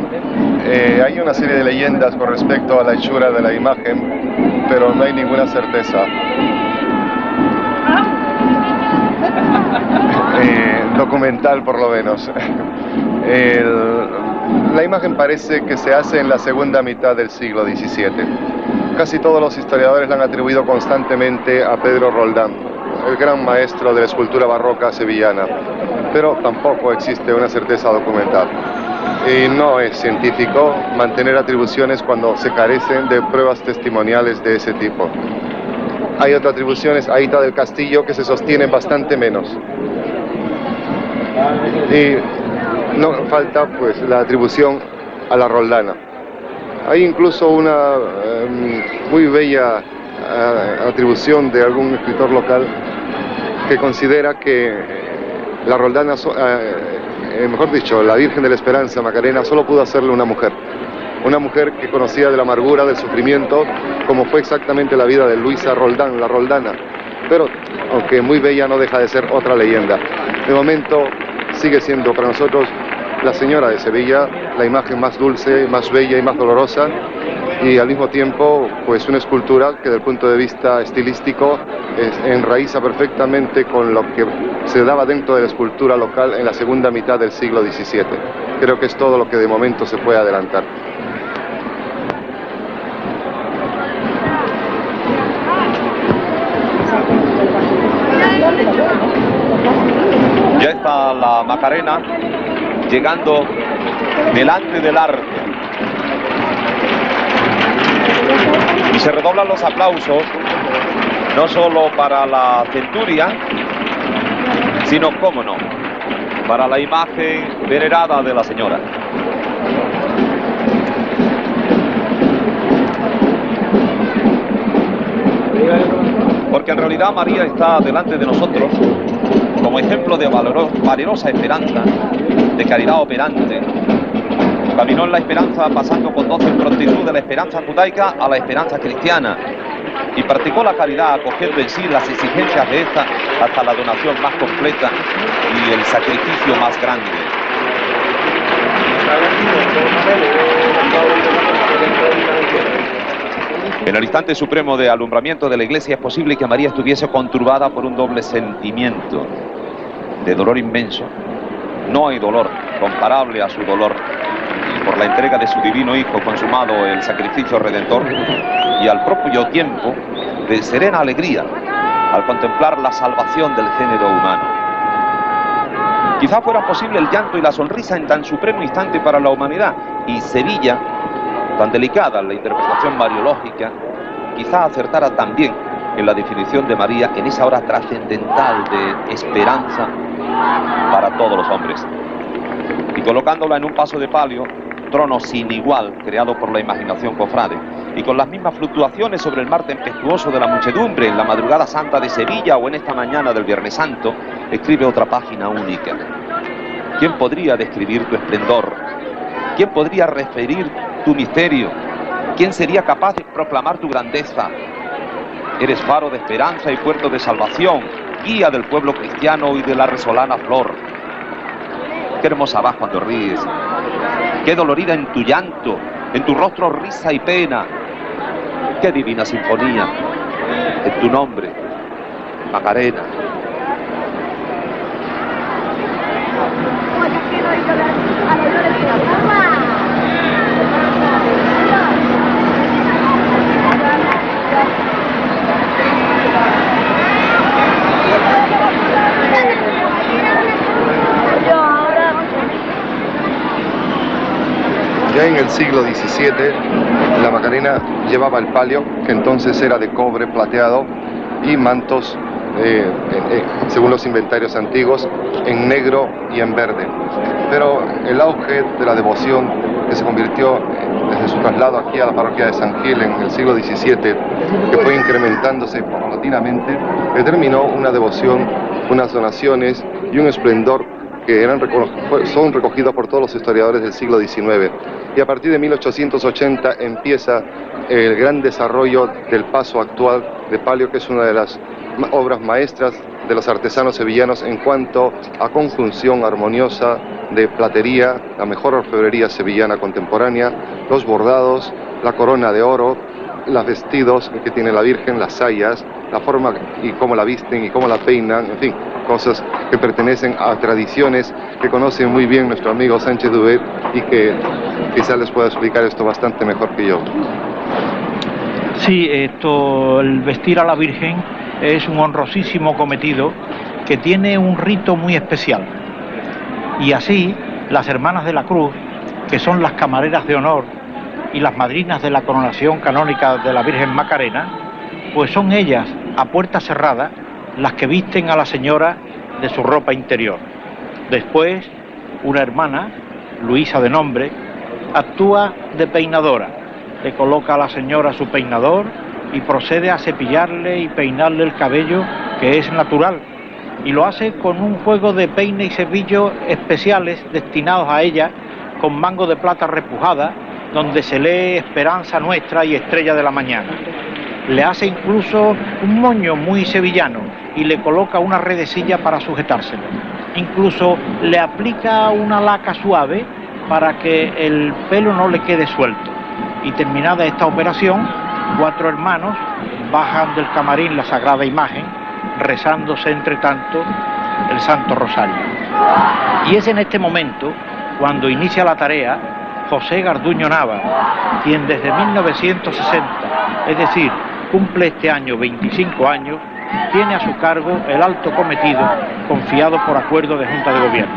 [SPEAKER 2] hay una serie de leyendas con respecto a la hechura de la imagen, pero no hay ninguna certeza. Documental por lo menos. La imagen parece que se hace en la segunda mitad del siglo XVII. Casi todos los historiadores la han atribuido constantemente a Pedro Roldán, el gran maestro de la escultura barroca sevillana, pero tampoco existe una certeza documental. Y no es científico mantener atribuciones cuando se carecen de pruebas testimoniales de ese tipo. Hay otras atribuciones, Aíta del Castillo, que se sostienen bastante menos. Y no falta pues la atribución a la Roldana. Hay incluso una muy bella atribución de algún escritor local que considera que la Roldana, mejor dicho, la Virgen de la Esperanza, Macarena, solo pudo hacerle una mujer que conocía de la amargura, del sufrimiento, como fue exactamente la vida de Luisa Roldán, la Roldana. Pero, aunque muy bella, no deja de ser otra leyenda. De momento, sigue siendo para nosotros la Señora de Sevilla, la imagen más dulce, más bella y más dolorosa, y al mismo tiempo, pues una escultura que desde el punto de vista estilístico enraiza perfectamente con lo que se daba dentro de la escultura local en la segunda mitad del siglo XVII. Creo que es todo lo que de momento se puede adelantar.
[SPEAKER 1] la Macarena, llegando delante del arco. Y se redoblan los aplausos, no solo para la centuria, sino, cómo no, para la imagen venerada de la señora. Porque en realidad María está delante de nosotros como ejemplo de valerosa esperanza, de caridad operante. Caminó en la esperanza pasando con dócil prontitud de la esperanza judaica a la esperanza cristiana y practicó la caridad acogiendo en sí las exigencias de esta hasta la donación más completa y el sacrificio más grande. En el instante supremo de alumbramiento de la iglesia es posible que María estuviese conturbada por un doble sentimiento de dolor inmenso. No hay dolor comparable a su dolor por la entrega de su divino Hijo consumado el sacrificio redentor, y al propio tiempo de serena alegría al contemplar la salvación del género humano. Quizá fuera posible el llanto y la sonrisa en tan supremo instante para la humanidad, y Sevilla, tan delicada en la interpretación mariológica, quizá acertara también en la definición de María en esa hora trascendental de esperanza para todos los hombres. Y colocándola en un paso de palio, trono sin igual creado por la imaginación cofrade, y con las mismas fluctuaciones sobre el mar tempestuoso de la muchedumbre en la madrugada santa de Sevilla o en esta mañana del Viernes Santo, escribe otra página única. ¿Quién podría describir tu esplendor? ¿Quién podría referir tu misterio? ¿Quién sería capaz de proclamar tu grandeza? Eres faro de esperanza y puerto de salvación, guía del pueblo cristiano y de la resolana flor. Qué hermosa vas cuando ríes, qué dolorida en tu llanto, en tu rostro risa y pena. Qué divina sinfonía en tu nombre, Macarena.
[SPEAKER 2] Ya en el siglo XVII, la Macarena llevaba el palio, que entonces era de cobre plateado, y mantos, según los inventarios antiguos, en negro y en verde. Pero el auge de la devoción que se convirtió desde su traslado aquí a la parroquia de San Gil en el siglo XVII, que fue incrementándose paulatinamente, determinó una devoción, unas donaciones y un esplendor que son recogidos por todos los historiadores del siglo XIX. Y a partir de 1880 empieza el gran desarrollo del paso actual de palio, que es una de las obras maestras de los artesanos sevillanos en cuanto a conjunción armoniosa de platería, la mejor orfebrería sevillana contemporánea, los bordados, la corona de oro, los vestidos que tiene la Virgen, las sayas, la forma y cómo la visten y cómo la peinan, en fin, cosas que pertenecen a tradiciones que conoce muy bien nuestro amigo Sánchez Dubet y que quizás les pueda explicar esto bastante mejor que yo.
[SPEAKER 3] Sí, el vestir a la Virgen es un honrosísimo cometido que tiene un rito muy especial. Y así, las Hermanas de la Cruz, que son las camareras de honor y las madrinas de la coronación canónica de la Virgen Macarena, pues son ellas, a puerta cerrada, las que visten a la señora de su ropa interior. Después, una hermana, Luisa de nombre, actúa de peinadora, le coloca a la señora su peinador y procede a cepillarle y peinarle el cabello, que es natural, y lo hace con un juego de peine y cepillo especiales destinados a ella, con mango de plata repujada, donde se lee Esperanza Nuestra y Estrella de la Mañana. Le hace incluso un moño muy sevillano y le coloca una redecilla para sujetárselo. Incluso le aplica una laca suave para que el pelo no le quede suelto. Y terminada esta operación, 4 hermanos bajan del camarín la sagrada imagen, rezándose entre tanto el Santo Rosario. Y es en este momento cuando inicia la tarea José Garduño Nava, quien desde 1960, es decir, cumple este año 25 años, tiene a su cargo el alto cometido confiado por acuerdo de Junta de Gobierno.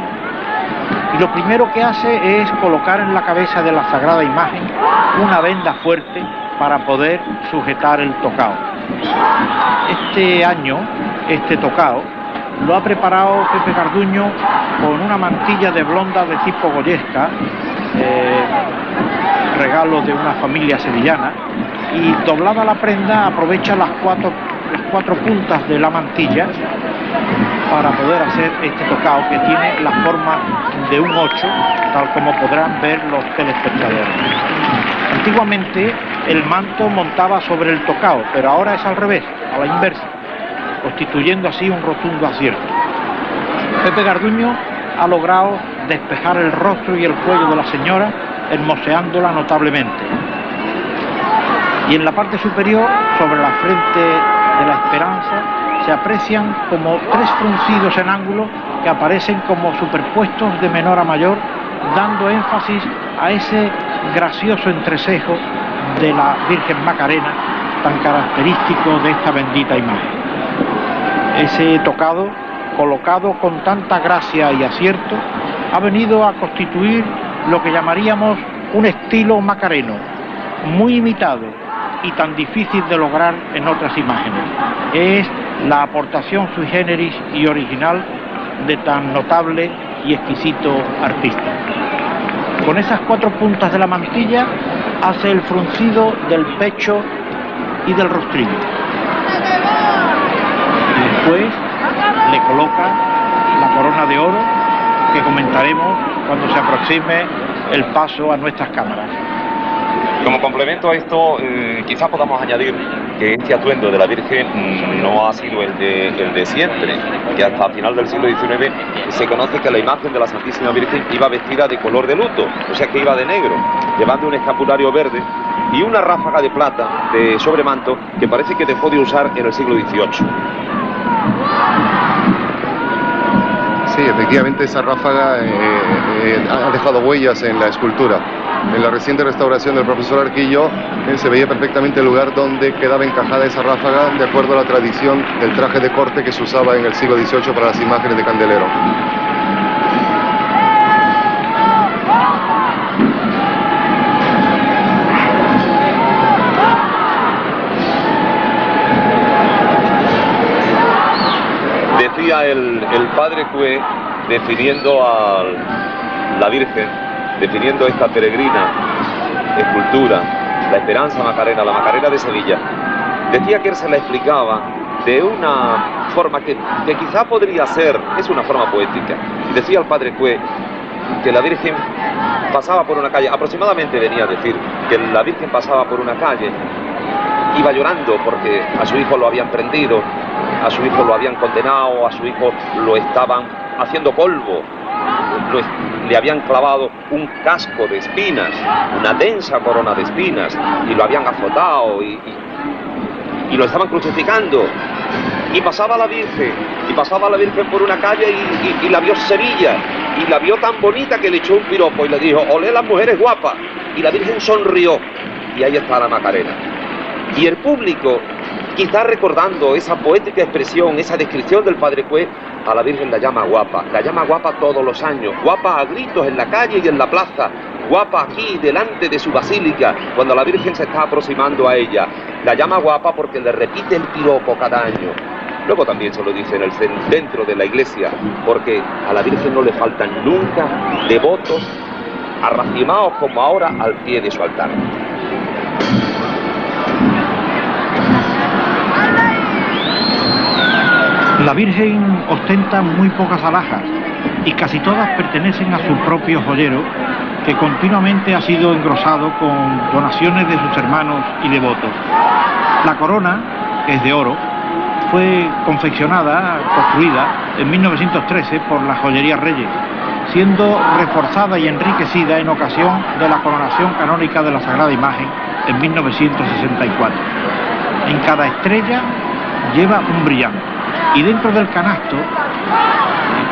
[SPEAKER 3] y lo primero que hace es colocar en la cabeza de la sagrada imagen una venda fuerte para poder sujetar el tocado. Este año, este tocado, lo ha preparado Pepe Garduño con una mantilla de blonda de tipo goyesca, regalo de una familia sevillana, y doblada la prenda aprovecha las cuatro puntas de la mantilla para poder hacer este tocado que tiene la forma de un 8, tal como podrán ver los telespectadores. Antiguamente el manto montaba sobre el tocado, pero ahora es al revés, a la inversa, constituyendo así un rotundo acierto. Pepe Garduño ha logrado despejar el rostro y el cuello de la señora, hermoseándola notablemente. Y en la parte superior, sobre la frente de la Esperanza, se aprecian como 3 fruncidos en ángulo que aparecen como superpuestos de menor a mayor, dando énfasis a ese gracioso entrecejo de la Virgen Macarena, tan característico de esta bendita imagen. Ese tocado, colocado con tanta gracia y acierto, ha venido a constituir lo que llamaríamos un estilo macareno, muy imitado y tan difícil de lograr en otras imágenes. Es la aportación sui generis y original de tan notable y exquisito artista. Con esas 4 puntas de la mantilla hace el fruncido del pecho y del rostrillo. Y después le coloca la corona de oro, que comentaremos cuando se aproxime el paso a nuestras cámaras.
[SPEAKER 1] Como complemento a esto, quizás podamos añadir que este atuendo de la Virgen no ha sido el de siempre, que hasta final del siglo XIX se conoce que la imagen de la Santísima Virgen iba vestida de color de luto, o sea que iba de negro, llevando un escapulario verde y una ráfaga de plata de sobremanto que parece que dejó de usar en el siglo XVIII.
[SPEAKER 2] Sí, efectivamente esa ráfaga ha dejado huellas en la escultura. En la reciente restauración del profesor Arquillo se veía perfectamente el lugar donde quedaba encajada esa ráfaga de acuerdo a la tradición del traje de corte que se usaba en el siglo XVIII para las imágenes de candelero.
[SPEAKER 1] Decía el padre Cue, definiendo a la Virgen, definiendo esta peregrina escultura, la Esperanza Macarena, la Macarena de Sevilla, decía que él se la explicaba de una forma que quizá podría ser, es una forma poética. Decía el padre Cue que la Virgen pasaba por una calle, aproximadamente venía a decir que la Virgen pasaba por una calle, iba llorando porque a su hijo lo habían prendido, a su hijo lo habían condenado, a su hijo lo estaban haciendo polvo, le habían clavado un casco de espinas, una densa corona de espinas, y lo habían azotado y lo estaban crucificando. Y pasaba la Virgen por una calle y la vio Sevilla, y la vio tan bonita que le echó un piropo y le dijo: olé las mujeres guapas. Y la Virgen sonrió, y ahí está la Macarena. Y el público, quizá recordando esa poética expresión, esa descripción del padre Cue, a la Virgen la llama guapa todos los años, guapa a gritos en la calle y en la plaza, guapa aquí delante de su basílica, cuando la Virgen se está aproximando a ella, la llama guapa porque le repite el piropo cada año. Luego también se lo dice dentro de la iglesia, porque a la Virgen no le faltan nunca devotos arracimados como ahora al pie de su altar.
[SPEAKER 3] La Virgen ostenta muy pocas alhajas y casi todas pertenecen a su propio joyero, que continuamente ha sido engrosado con donaciones de sus hermanos y devotos. La corona, que es de oro, fue construida en 1913 por la Joyería Reyes, siendo reforzada y enriquecida en ocasión de la coronación canónica de la Sagrada Imagen en 1964. En cada estrella lleva un brillante. Y dentro del canasto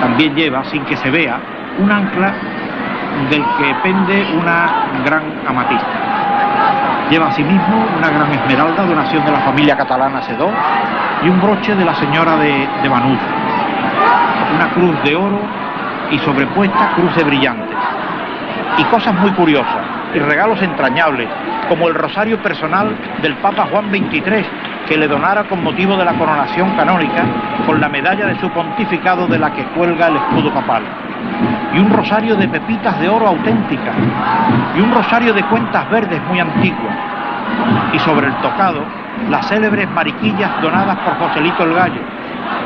[SPEAKER 3] también lleva, sin que se vea, un ancla del que pende una gran amatista. Lleva asimismo una gran esmeralda, donación de la familia catalana Sedó, y un broche de la señora de Banús. Una cruz de oro y sobrepuesta cruces brillantes. Y cosas muy curiosas, y regalos entrañables, como el rosario personal del Papa Juan XXIII, que le donara con motivo de la coronación canónica, con la medalla de su pontificado de la que cuelga el escudo papal. Y un rosario de pepitas de oro auténticas, y un rosario de cuentas verdes muy antiguas. Y sobre el tocado, las célebres mariquillas donadas por Joselito el Gallo,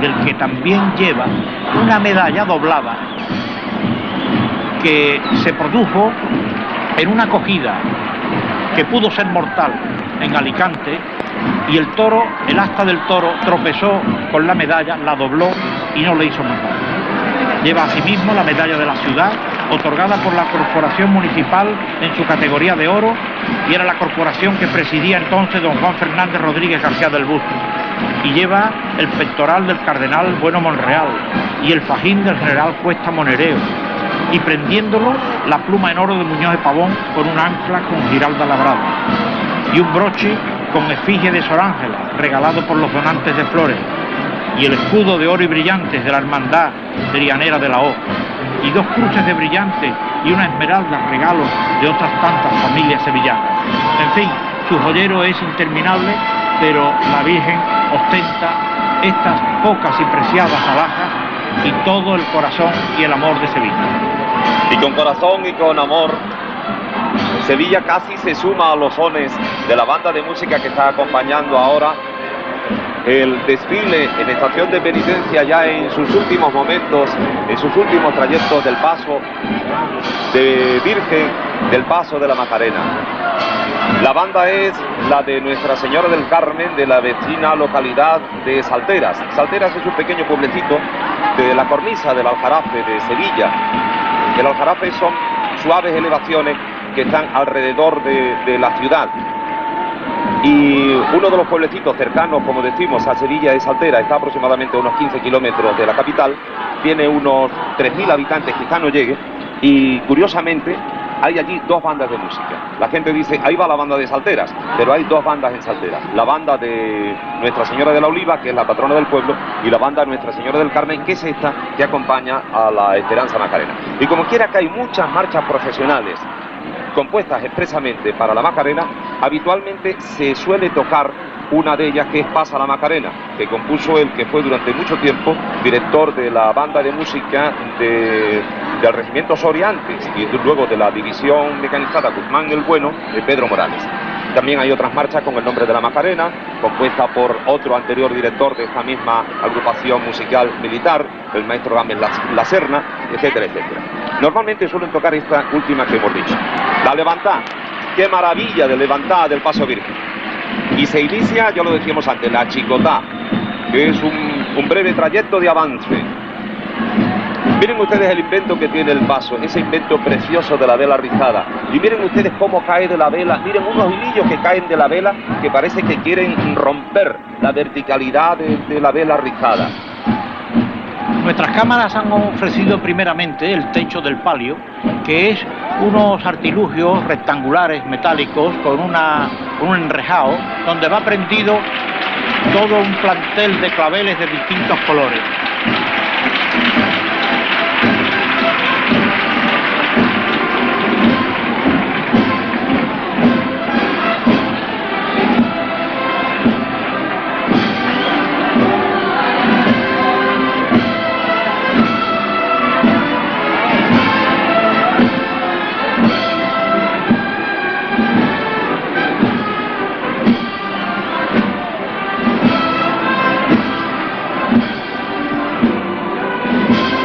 [SPEAKER 3] del que también lleva una medalla doblada que se produjo en una acogida que pudo ser mortal en Alicante, y el toro, el asta del toro, tropezó con la medalla, la dobló y no le hizo más nada. Lleva asimismo la medalla de la ciudad, otorgada por la Corporación Municipal en su categoría de oro, y era la corporación que presidía entonces don Juan Fernández Rodríguez García del Busto. Y lleva el pectoral del cardenal Bueno Monreal y el fajín del general Cuesta Monereo, y prendiéndolo la pluma en oro de Muñoz de Pavón con un ancla con giralda labrada, y un broche con efigie de Sor Ángela, regalado por los donantes de flores, y el escudo de oro y brillantes de la Hermandad Trianera de la O, y 2 cruces de brillantes y una esmeralda, regalos de otras tantas familias sevillanas. En fin, su joyero es interminable, pero la Virgen ostenta estas pocas y preciadas alhajas y todo el corazón y el amor de Sevilla.
[SPEAKER 1] Y con corazón y con amor, Sevilla casi se suma a los sones de la banda de música que está acompañando ahora el desfile en estación de penitencia, ya en sus últimos momentos, en sus últimos trayectos del paso de Virgen, del paso de la Macarena. La banda es la de Nuestra Señora del Carmen, de la vecina localidad de Salteras. Salteras es un pequeño pueblecito de la cornisa del Aljarafe de Sevilla. El Aljarafe son suaves elevaciones que están alrededor de la ciudad. Y uno de los pueblecitos cercanos, como decimos, a Sevilla es Salteras, está aproximadamente a unos 15 kilómetros de la capital, tiene unos 3.000 habitantes, quizá no llegue, y curiosamente hay allí 2 bandas de música. La gente dice, ahí va la banda de Salteras, pero hay 2 bandas en Salteras. La banda de Nuestra Señora de la Oliva, que es la patrona del pueblo, y la banda Nuestra Señora del Carmen, que es esta que acompaña a la Esperanza Macarena. Y como quiera que hay muchas marchas profesionales compuestas expresamente para la Macarena, habitualmente se suele tocar una de ellas, que es Pasa la Macarena, que compuso el que fue durante mucho tiempo director de la banda de música del Regimiento Soriantes y luego de la División Mecanizada Guzmán el Bueno de Pedro Morales. También hay otras marchas con el nombre de la Macarena, compuesta por otro anterior director de esta misma agrupación musical militar, el maestro Gámez La Serna, etcétera, etcétera. Normalmente suelen tocar esta última que hemos dicho, la Levantá. ¡Qué maravilla de Levantá del Paso Virgen! Y se inicia, ya lo decíamos antes, la Chicotá, que es un breve trayecto de avance. Miren ustedes el invento que tiene el paso, ese invento precioso de la vela rizada. Y miren ustedes cómo cae de la vela, miren unos hilillos que caen de la vela que parece que quieren romper la verticalidad de la vela rizada.
[SPEAKER 3] Nuestras cámaras han ofrecido primeramente el techo del palio, que es unos artilugios rectangulares metálicos con un enrejado donde va prendido todo un plantel de claveles de distintos colores.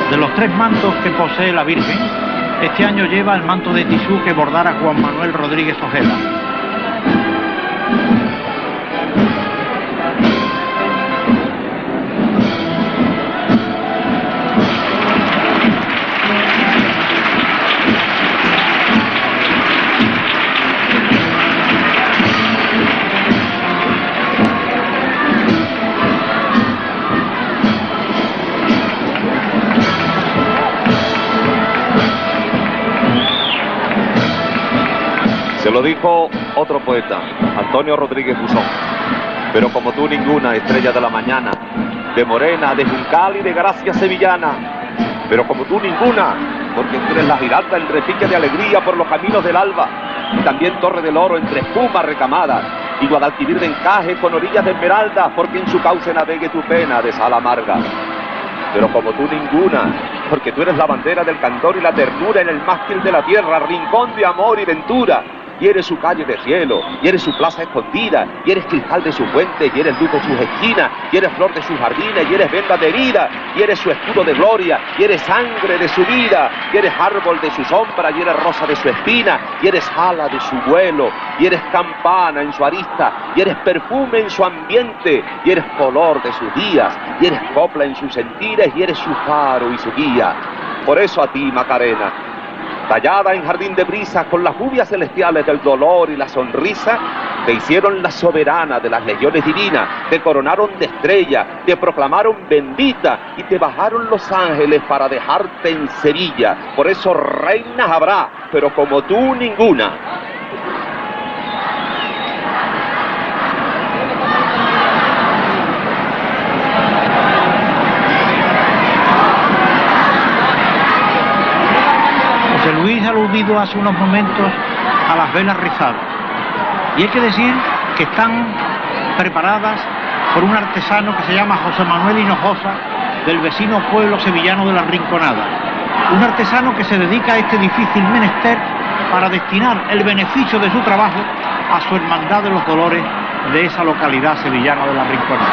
[SPEAKER 3] De los 3 mantos que posee la Virgen, este año lleva el manto de tisú que bordara Juan Manuel Rodríguez Ojeda.
[SPEAKER 1] Se lo dijo otro poeta, Antonio Rodríguez Buzón. Pero como tú ninguna, estrella de la mañana, de morena, de juncal y de gracia sevillana, pero como tú ninguna, porque tú eres la Giralda en repique de alegría por los caminos del alba, y también Torre del Oro entre espumas recamadas, y Guadalquivir de encaje con orillas de esmeralda, porque en su cauce navegue tu pena de sal amarga. Pero como tú ninguna, porque tú eres la bandera del candor y la ternura en el mástil de la tierra, rincón de amor y ventura, y eres su calle de cielo, y eres su plaza escondida, y eres cristal de su fuente, y eres luz de sus esquinas, y eres flor de sus jardines, y eres venda de herida, y eres su escudo de gloria, y eres sangre de su vida, y eres árbol de su sombra, y eres rosa de su espina, y eres ala de su vuelo, y eres campana en su arista, y eres perfume en su ambiente, y eres color de sus días, y eres copla en sus sentires, y eres su faro y su guía. Por eso a ti, Macarena, tallada en jardín de brisas con las lluvias celestiales del dolor y la sonrisa, te hicieron la soberana de las legiones divinas, te coronaron de estrella, te proclamaron bendita y te bajaron los ángeles para dejarte en Sevilla. Por eso reinas habrá, pero como tú ninguna.
[SPEAKER 3] Luis ha aludido hace unos momentos a las velas rizadas, y hay que decir que están preparadas por un artesano que se llama José Manuel Hinojosa, del vecino pueblo sevillano de La Rinconada, un artesano que se dedica a este difícil menester para destinar el beneficio de su trabajo a su hermandad de los dolores de esa localidad sevillana de La Rinconada.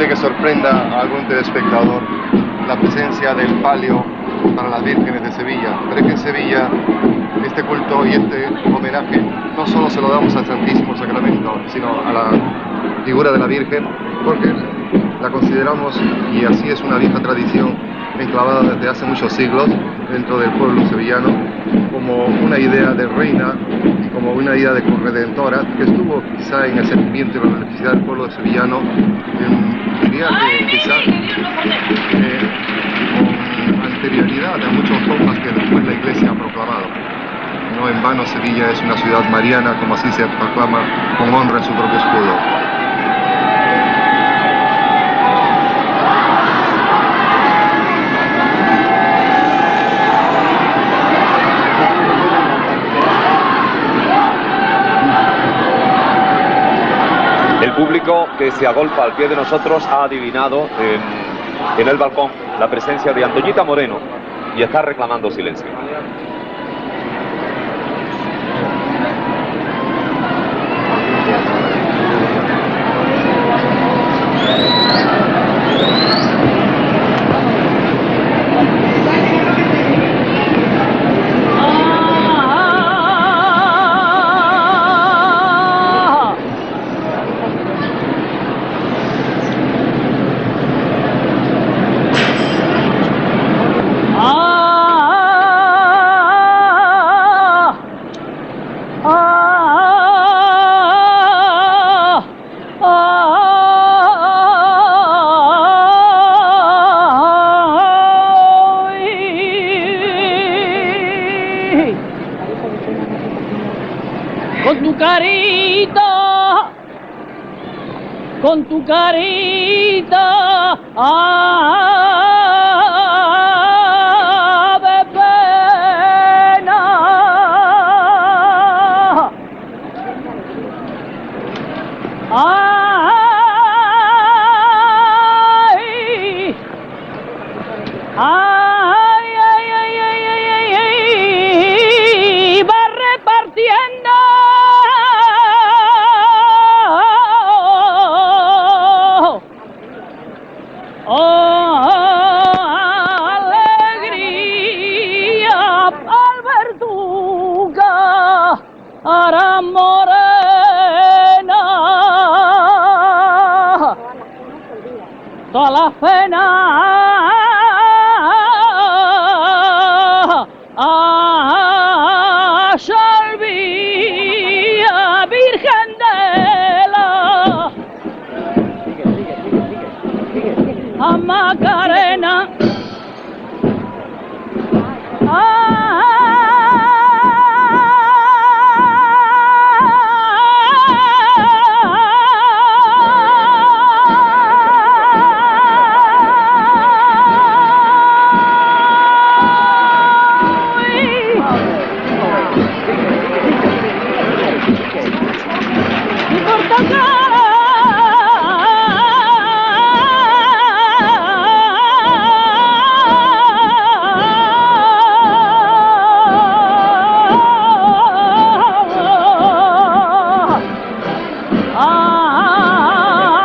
[SPEAKER 2] Que sorprenda a algún telespectador la presencia del palio para las vírgenes de Sevilla, pero es que en Sevilla este culto y este homenaje no solo se lo damos al Santísimo Sacramento, sino a la figura de la Virgen, porque la consideramos, y así es una vieja tradición enclavada desde hace muchos siglos dentro del pueblo sevillano, como una idea de reina y como una idea de corredentora que estuvo quizá en el sentimiento y la necesidad del pueblo sevillano, diría que quizá con anterioridad a muchos dogmas que después la Iglesia ha proclamado. No en vano Sevilla es una ciudad mariana, como así se proclama con honra en su propio escudo.
[SPEAKER 1] El público que se agolpa al pie de nosotros ha adivinado en el balcón la presencia de Antoñita Moreno y está reclamando silencio.
[SPEAKER 4] Con tu carita de pena, va repartiendo alegría al Verduga. Ara morena, toda la pena, salvia, Virgen de la a Macarena.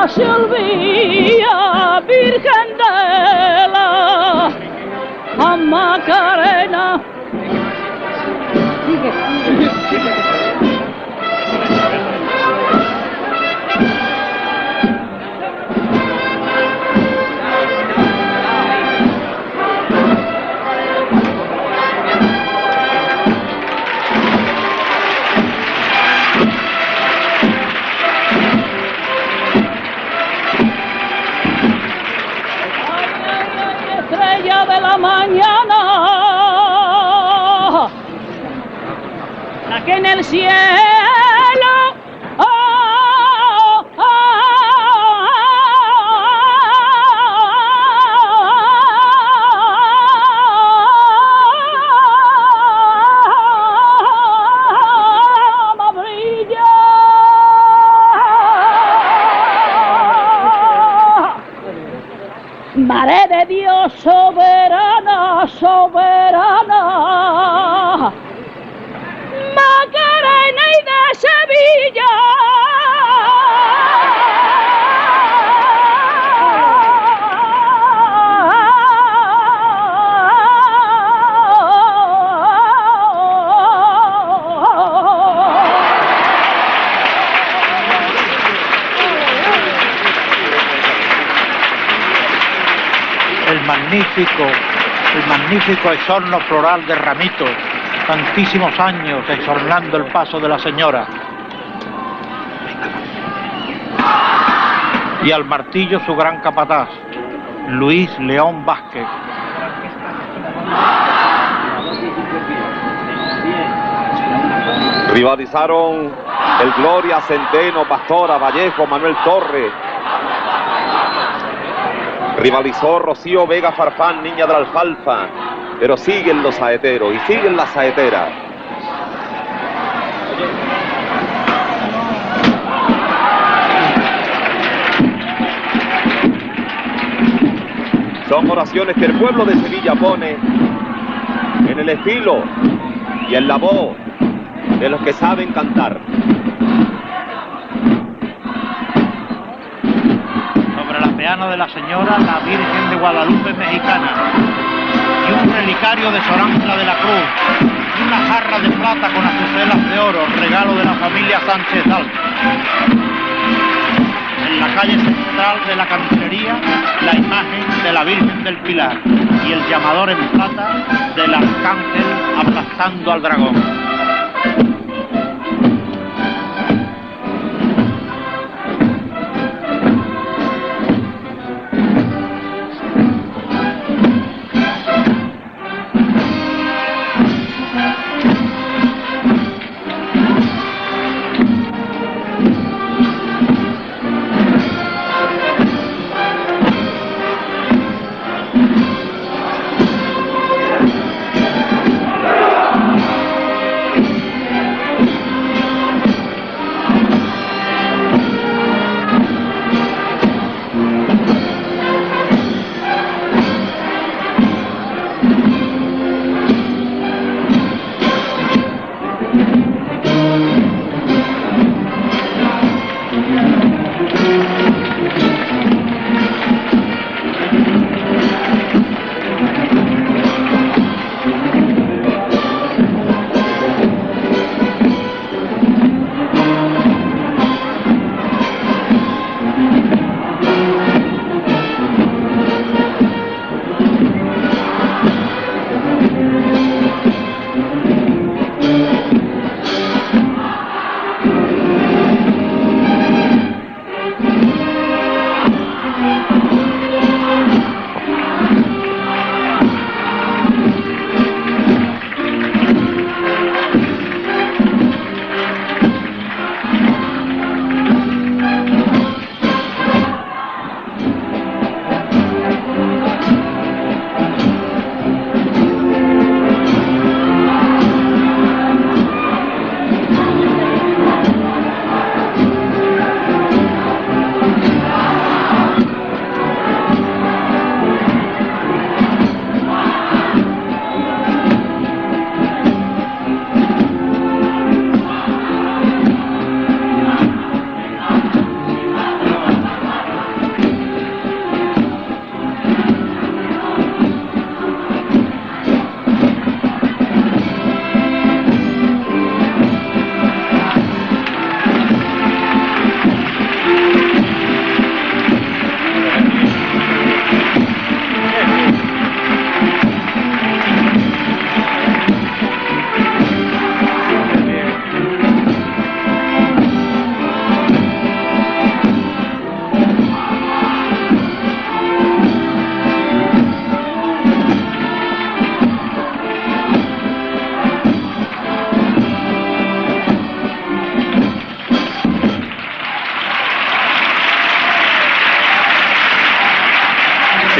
[SPEAKER 4] Silvia, Virgen de la Macarena. Estrella de la mañana, aquí en el cielo, brilla. Madre de Dios soberana, soberana, Macarena y de Sevilla.
[SPEAKER 3] El magnífico exorno floral de ramitos, tantísimos años exornando el paso de la señora. Y al martillo su gran capataz, Luis León Vázquez.
[SPEAKER 1] Rivalizaron el Gloria, Centeno, Pastora, Vallejo, Manuel Torres. Rivalizó Rocío Vega Farfán, Niña de la Alfalfa, pero siguen los saeteros y siguen las saeteras. Son oraciones que el pueblo de Sevilla pone en el estilo y en la voz de los que saben cantar.
[SPEAKER 3] De la señora, la Virgen de Guadalupe mexicana, y un relicario de Sor Ángela de la Cruz, y una jarra de plata con azucelas de oro, regalo de la familia Sánchez Dal. En la calle central de la Cancillería, la imagen de la Virgen del Pilar y el llamador en plata del arcángel aplastando al dragón.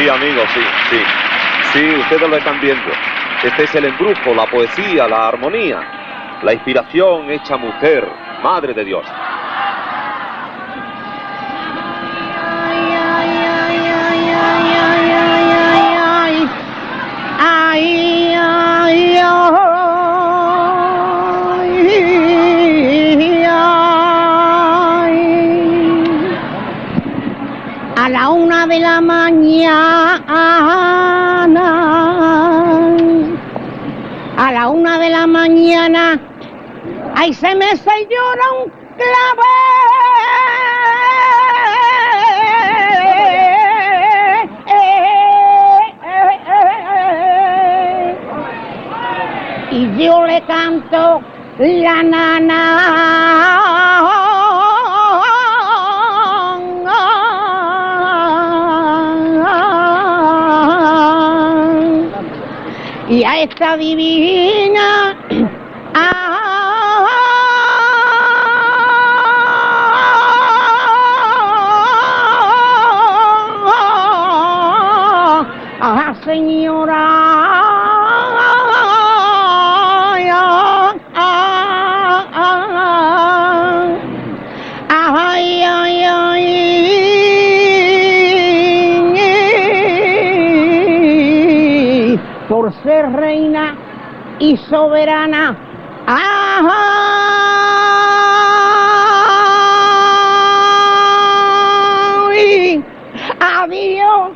[SPEAKER 1] Sí, amigos, sí, sí. Sí, ustedes lo están viendo. Este es el embrujo, la poesía, la armonía, la inspiración hecha mujer, madre de Dios.
[SPEAKER 5] A la 1 de la mañana, a la 1 de la mañana, ahí se me se llora un clavel y yo le canto la nana. Y a esta divina señora, ay, ay, ay, por ser reina y soberana, ay, adiós,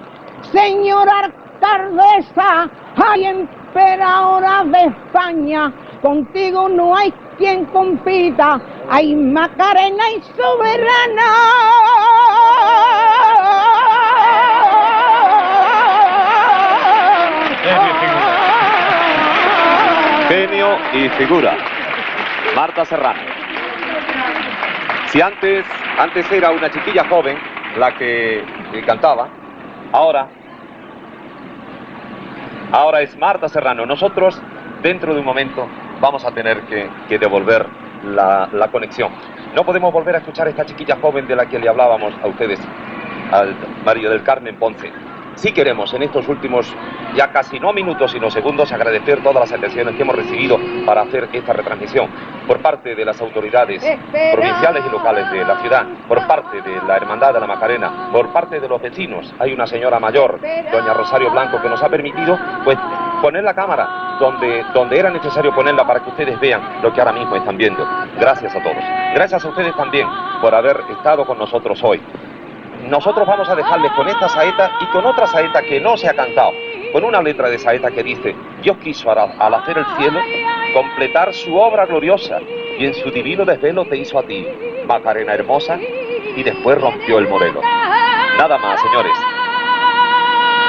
[SPEAKER 5] señora alcaldesa, ay, emperadora de España, contigo no hay quien compita, ay, Macarena y soberana.
[SPEAKER 1] Genio y figura. Marta Serrano. Si antes era una chiquilla joven la que cantaba, ahora es Marta Serrano. Nosotros, dentro de un momento, vamos a tener que devolver la conexión. No podemos volver a escuchar a esta chiquilla joven de la que le hablábamos a ustedes, al María del Carmen Ponce. Sí queremos en estos últimos, ya casi no minutos, sino segundos, agradecer todas las atenciones que hemos recibido para hacer esta retransmisión por parte de las autoridades provinciales y locales de la ciudad, por parte de la Hermandad de la Macarena, por parte de los vecinos. Hay una señora mayor, doña Rosario Blanco, que nos ha permitido pues poner la cámara donde era necesario ponerla para que ustedes vean lo que ahora mismo están viendo. Gracias a todos. Gracias a ustedes también por haber estado con nosotros hoy. Nosotros vamos a dejarles con esta saeta y con otra saeta que no se ha cantado, con una letra de saeta que dice: Dios quiso al hacer el cielo completar su obra gloriosa y en su divino desvelo te hizo a ti, Macarena hermosa, y después rompió el modelo. Nada más, señores.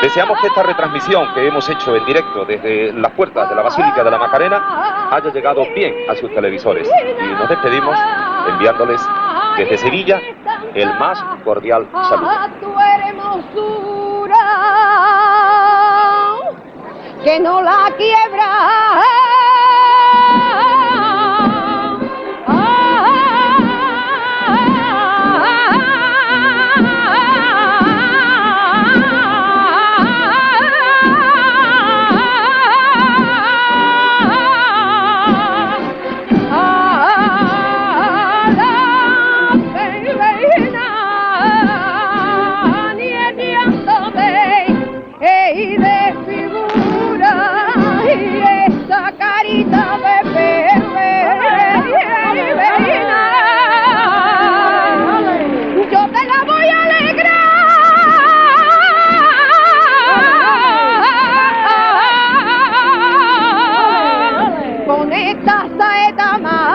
[SPEAKER 1] Deseamos que esta retransmisión que hemos hecho en directo desde las puertas de la Basílica de la Macarena haya llegado bien a sus televisores. Y nos despedimos enviándoles desde Sevilla el más cordial saludo.
[SPEAKER 4] Tu hermosura, que no la quiebra. Y de figura y esa carita de peregrina, yo te la voy a alegrar con esta saeta más.